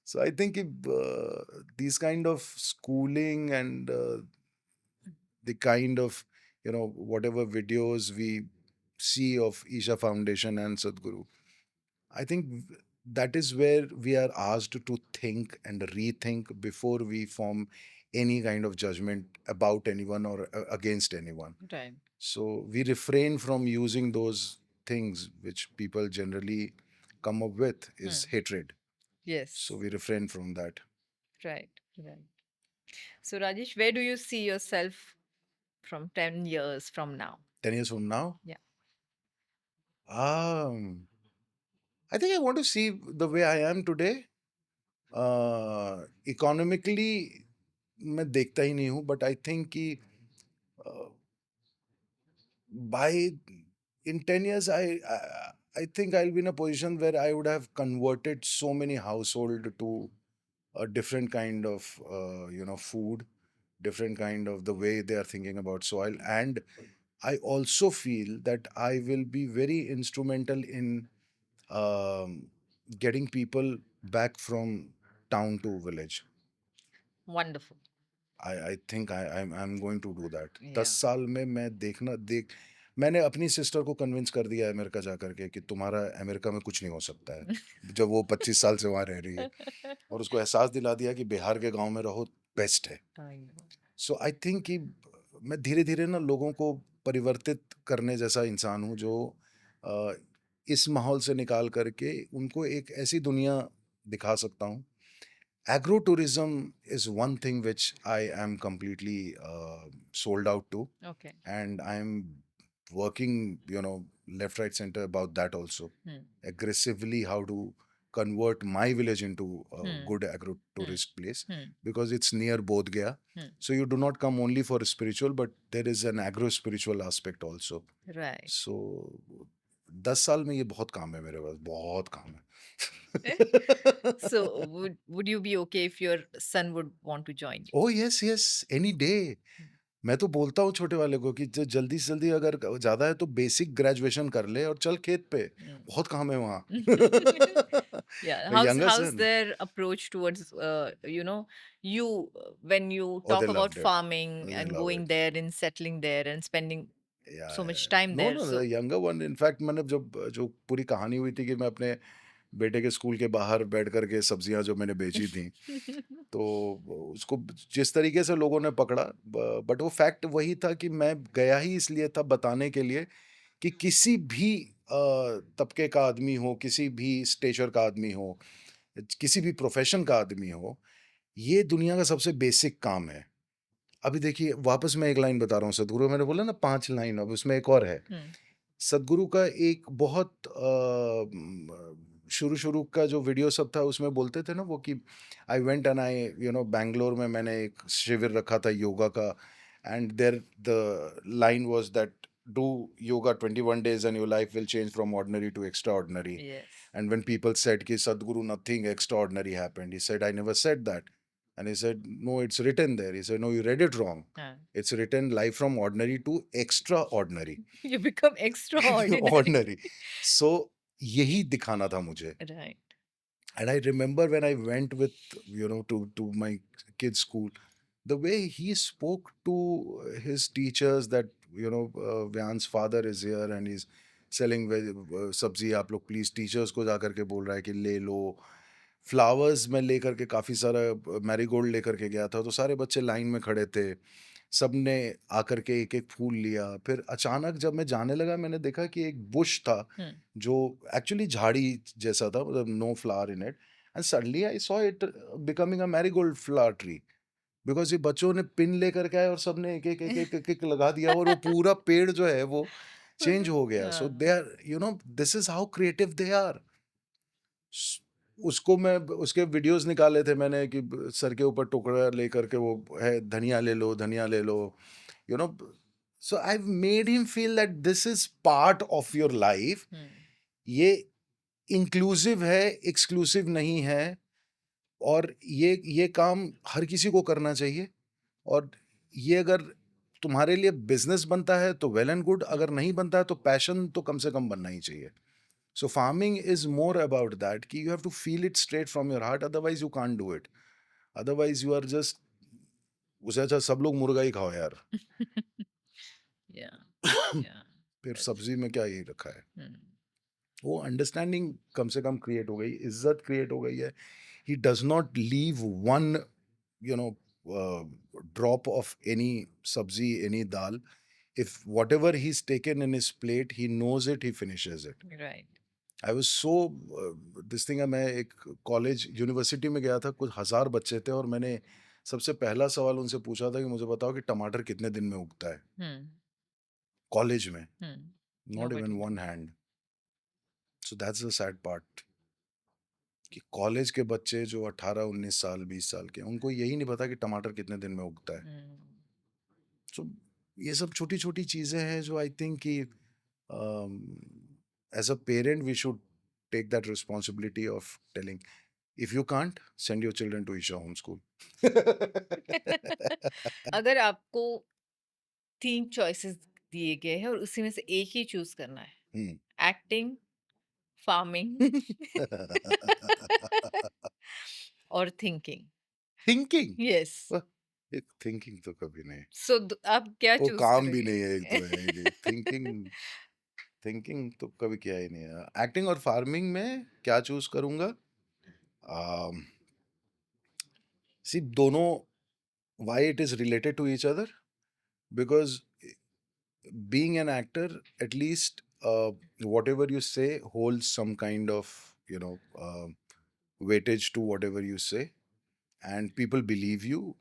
So I think these kind of schooling and the kind of, whatever videos we see of Isha Foundation and Sadhguru, I think that is where we are asked to think and rethink before we form any kind of judgment about anyone or against anyone. Right. So we refrain from using those things which people generally come up with is hatred. Yes. So we refrain from that. Right. Right. So Rajesh, where do you see yourself from 10 years from now? 10 years from now, Yeah. um, I think I want to see the way I am today. Economically, मैं देखता ही नहीं हूँ, but I think कि by in 10 years I think I'll be in a position where I would have converted so many household to a different kind of food, different kind of the way they are thinking about soil. And I also feel that I will be very instrumental in getting people back from town to village. Wonderful. I think I'm going to do that. Yeah. 10 साल में मैं मैंने अपनी सिस्टर को कन्विंस कर दिया है अमेरिका जा करके कि तुम्हारा अमेरिका में कुछ नहीं हो सकता है, जब वो 25 साल से वहाँ रह रही है, और उसको एहसास दिला दिया कि बिहार के गांव में रहो, बेस्ट है. I know. So I think कि मैं धीरे धीरे ना लोगों को परिवर्तित करने जैसा इंसान हूँ, जो इस माहौल से निकाल करके उनको एक ऐसी दुनिया दिखा सकता हूँ. Agro tourism is one thing which I am completely sold out to, okay. and I'm working, left, right, center about that also. Hmm. Aggressively, how to convert my village into a Hmm. good agro Hmm. tourist place, Hmm. because it's near Bodh Gaya. Hmm. So you do not come only for spiritual, but there is an agro spiritual aspect also. Right. So 10 साल में ये बहुत काम है मेरे पास, बहुत काम है. So would you be okay if your son would want to join you? Oh yes yes, any day. Hmm. मैं तो बोलता हूँ छोटे वाले को कि जल्दी से जल्दी अगर ज़्यादा है तो बेसिक ग्रेजुएशन कर ले और चल खेत पे, Hmm. बहुत काम है वहाँ. Yeah. My younger How's son, their approach towards you when you oh they talk about loved it, farming they and love going it. there and settling there and spending या so much time no there? No, So younger one. In fact मैंने जब जो पूरी कहानी हुई थी कि मैं अपने बेटे के स्कूल के बाहर बैठ करके सब्जियां जो मैंने बेची थी, तो उसको जिस तरीके से लोगों ने पकड़ा, बट वो फैक्ट वही था कि मैं गया ही इसलिए था बताने के लिए कि किसी भी तबके का आदमी हो, किसी भी स्टेचर का आदमी हो, किसी भी प्रोफेशन का आदमी हो, ये दुनिया का सबसे बेसिक काम है. अभी देखिए वापस मैं एक लाइन बता रहा हूँ सदगुरु, मैंने बोला ना 5 लाइन, अब उसमें एक और है. Hmm. सदगुरु का एक बहुत शुरू-शुरू का जो वीडियो सब था उसमें बोलते थे ना वो कि I went and I Bangalore में मैंने एक शिविर रखा था योगा का, and there the line was that do yoga 21 days and your life will change from ordinary to extraordinary. Yes. And when people said कि Sadhguru nothing extraordinary happened, he said I never said that. And he said no, it's written there. He said no, you read it wrong. Huh. It's written life from ordinary to extraordinary. You become extraordinary. Ordinary. So यही दिखाना था मुझे. Right. And I remember when I went with, to my kid's school, the way he spoke to his teachers that, Vyan's father is here and he's selling सब्जी, आप लोग प्लीज टीचर्स को जा करके बोल रहा है कि ले लो. फ्लावर्स में लेकर के काफ़ी सारा मैरीगोल्ड लेकर के गया था, तो सारे बच्चे लाइन में खड़े थे, सबने आकर के एक एक फूल लिया. फिर अचानक जब मैं जाने लगा मैंने देखा कि एक बुश था Hmm. जो एक्चुअली झाड़ी जैसा था, मतलब no flower in it, and suddenly I saw it becoming a marigold flower tree, because ये बच्चों ने पिन लेकर के आए और सबने एक एक एक एक एक, एक लगा दिया और वो पूरा पेड़ जो है वो चेंज हो गया. So they are, this is how creative they are. उसको मैं उसके वीडियोस निकाले थे मैंने कि सर के ऊपर टुकड़ा लेकर के वो है, धनिया ले लो, धनिया ले लो, you know. So I made him feel that this is part of your life. Hmm. ये इंक्लूसिव है, एक्सक्लूसिव नहीं है, और ये काम हर किसी को करना चाहिए. और ये अगर तुम्हारे लिए बिजनेस बनता है तो वेल एंड गुड, अगर नहीं बनता है तो पैशन तो कम से कम बनना ही चाहिए. So farming is more about that कि you have to feel it straight from your heart, otherwise you can't do it. Otherwise you are just, उससे अच्छा सब लोग मुर्गा ही खाओ यार. Yeah. Yeah. फिर That's सब्जी में क्या ही रखा है. Hmm. वो अंडरस्टैंडिंग कम से कम क्रिएट हो गई, इज्जत क्रिएट हो गई है. He does not leave one, you know, drop of any sabzi, any dal. If whatever he's taken in his plate, he knows it, he finishes it. Right. I was so this thing. मैं एक कॉलेज यूनिवर्सिटी में गया था, कुछ 1000 बच्चे थे, और मैंने सबसे पहला सवाल उनसे पूछा था कि मुझे बताओ कि टमाटर कितने दिन में उगता है. Hmm. कॉलेज में Hmm. Not Nobody even knows. One hand. So that's the sad part कि कॉलेज के बच्चे जो 18-19 साल 20 साल के, उनको यही नहीं पता कि टमाटर कितने दिन में उगता है. Hmm. सो ये सब छोटी छोटी चीज़ें हैं जो आई थिंक कि as a parent we should take that responsibility of telling, if you can't, send your children to Isha homeschool. अगर आपको 3 चॉइसेस दिए गए हैं और उसी में से एक ही चूज करना है, Hmm. एक्टिंग, फार्मिंग और थिंकिंग. Thinking. यस. वाह, एक थिंकिंग तो कभी नहीं, सो आप क्या वो चूज काम भी करेंगे? नहीं है. एक तो है कि थिंकिंग, थिंकिंग तो कभी किया ही नहीं है. एक्टिंग और फार्मिंग में क्या चूज करूंगा? सी दोनों, why it is related to each other, because being an actor, at least whatever you say holds some kind of, weightage to whatever you say, and people believe you,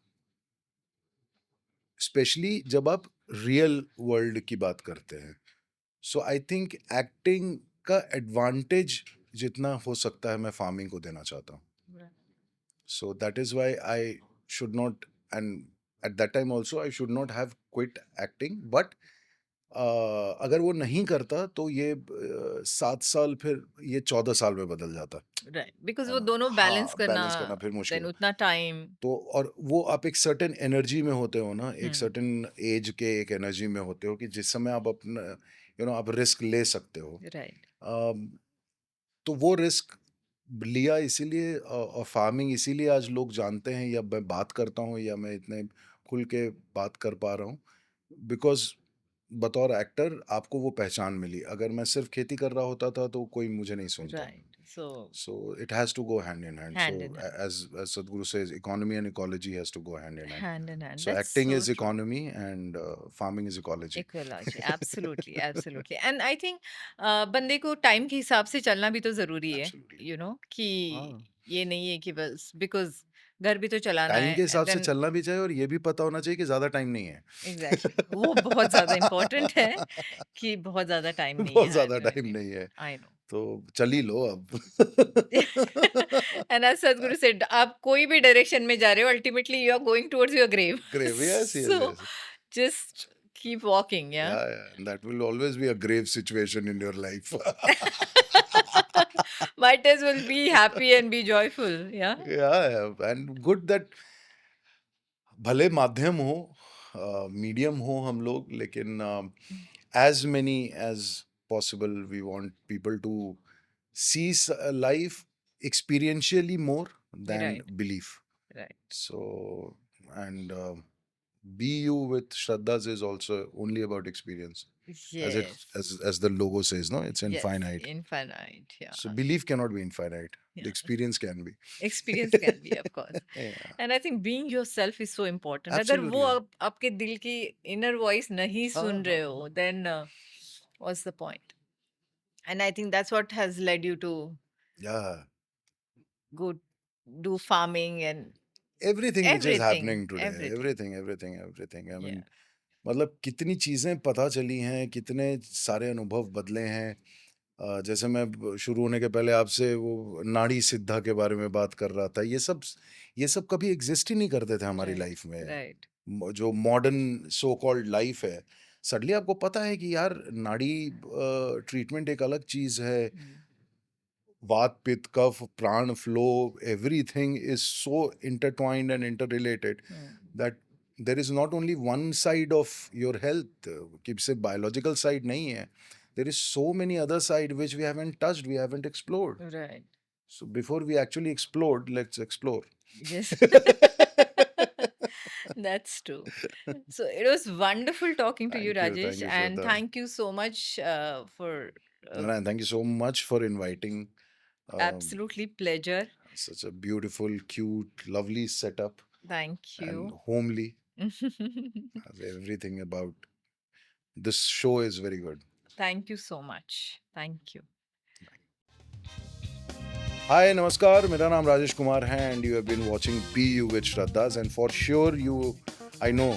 specially जब आप रियल वर्ल्ड की बात करते हैं. सो आई थिंक एक्टिंग का एडवांटेज जितना हो सकता है मैं फार्मिंग को देना चाहता हूँ. So that is why I should not, and at that time also I should not have quit acting. But अगर वो नहीं करता तो ये 7 साल फिर ये 14 साल में बदल जाता. राइट, बिकॉज है वो ना? दोनों बैलेंस हाँ, करना बैलेंस करना फिर मुश्किल देन है. उतना टाइम. तो और वो आप एक सर्टेन एनर्जी में होते हो ना, एक हम्म. सर्टेन एज के एक एनर्जी में होते हो कि जिस समय आप अपना आप रिस्क ले सकते हो. राइट. तो वो रिस्क लिया इसीलिए, और फार्मिंग इसीलिए आज लोग जानते हैं, या मैं बात करता हूँ, या मैं इतने खुल के बात कर पा रहा हूँ, बिकॉज बतौर एक्टर आपको वो पहचान मिली. अगर मैं सिर्फ खेती कर रहा होता था तो कोई मुझे नहीं सुनता. Right. So So it has to go hand in hand. Hand So in hand. as Sadhguru says, economy and ecology has to go hand in hand. hand in hand. So That's acting so is true. economy and farming is ecology. Ecology, absolutely, absolutely. And I think बंदे को टाइम के हिसाब से चलना भी तो जरूरी है, Absolutely. कि हाँ. ये नहीं है कि बस बिकॉज घर भी तो चलाना टाइम है. के एंड हिसाब से देन चलना भी चाहिए, और ये भी पता होना चाहिए कि ज्यादा टाइम नहीं है. एग्जैक्टली, वो बहुत ज्यादा इम्पोर्टेंट है कि बहुत ज्यादा टाइम नहीं बहुत है ज्यादा हाथ टाइम में. नहीं है. I know. तो चल ही लो अब. एंड एज सदगुरु सेड, आप कोई भी डायरेक्शन में जा रहे हो, ultimately you are going towards your grave. Grave, yes, yes, so yes. Just keep walking. या Yeah, yeah. And that will always be a grave situation in your life. might as well be happy and be joyful. Yeah. Yeah, and good that भले माध्यम हो, मीडियम हो हम लोग, लेकिन as many as possible we want people to see life experientially more than Right. belief. Right. So, and be you with Shraddhas is also only about experience. As it Yes. as the logo says, no, it's Yes. infinite. Infinite. Yeah. So belief cannot be infinite. The Yeah. experience can be. Experience can be, of course. Yeah. And I think being yourself is so important. अगर वो Absolutely. आपके दिल की inner voice नहीं हाँ, सुन रहे हाँ, हो, then what's the point? And I think that's what has led you to Yeah. go do farming and Everything which is everything. happening today. Everything. Everything. I mean, Yeah. मतलब कितनी चीजें पता चली हैं, कितने सारे अनुभव बदले हैं. जैसे मैं शुरू होने के पहले आपसे वो नाड़ी सिद्धा के बारे में बात कर रहा था. ये सब कभी एग्जिस्ट ही नहीं करते थे हमारी Right. लाइफ में. Right. जो मॉडर्न सो कॉल्ड लाइफ है, सडनली आपको पता है कि यार नाड़ी ट्रीटमेंट एक अलग चीज है. वात पित्त कफ प्राण flow, everything is so intertwined and interrelated that there is not only one side of your health, कि सिर्फ biological side नहीं है. There is so many other side which we haven't touched, we haven't explored. Right. So before we actually explode, let's explore. Yes. That's true. So it was wonderful talking to you, Thank you, Rajesh, thank you, and Shraddha. thank you so much for And thank you so much for inviting. absolutely pleasure. Such a beautiful, cute, lovely setup Thank and you. homely. Everything about this show is very good. Thank you so much. Thank you. Hi, namaskar. मेरा नाम राजेश कुमार है, and you have been watching Be You with Shraddhas, and for sure I know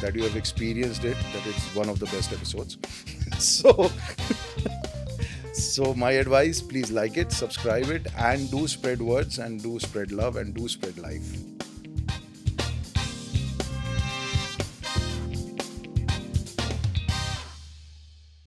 that you have experienced it, that it's one of the best episodes. So my advice, please like it, subscribe it, and do spread words, and do spread love, and do spread life.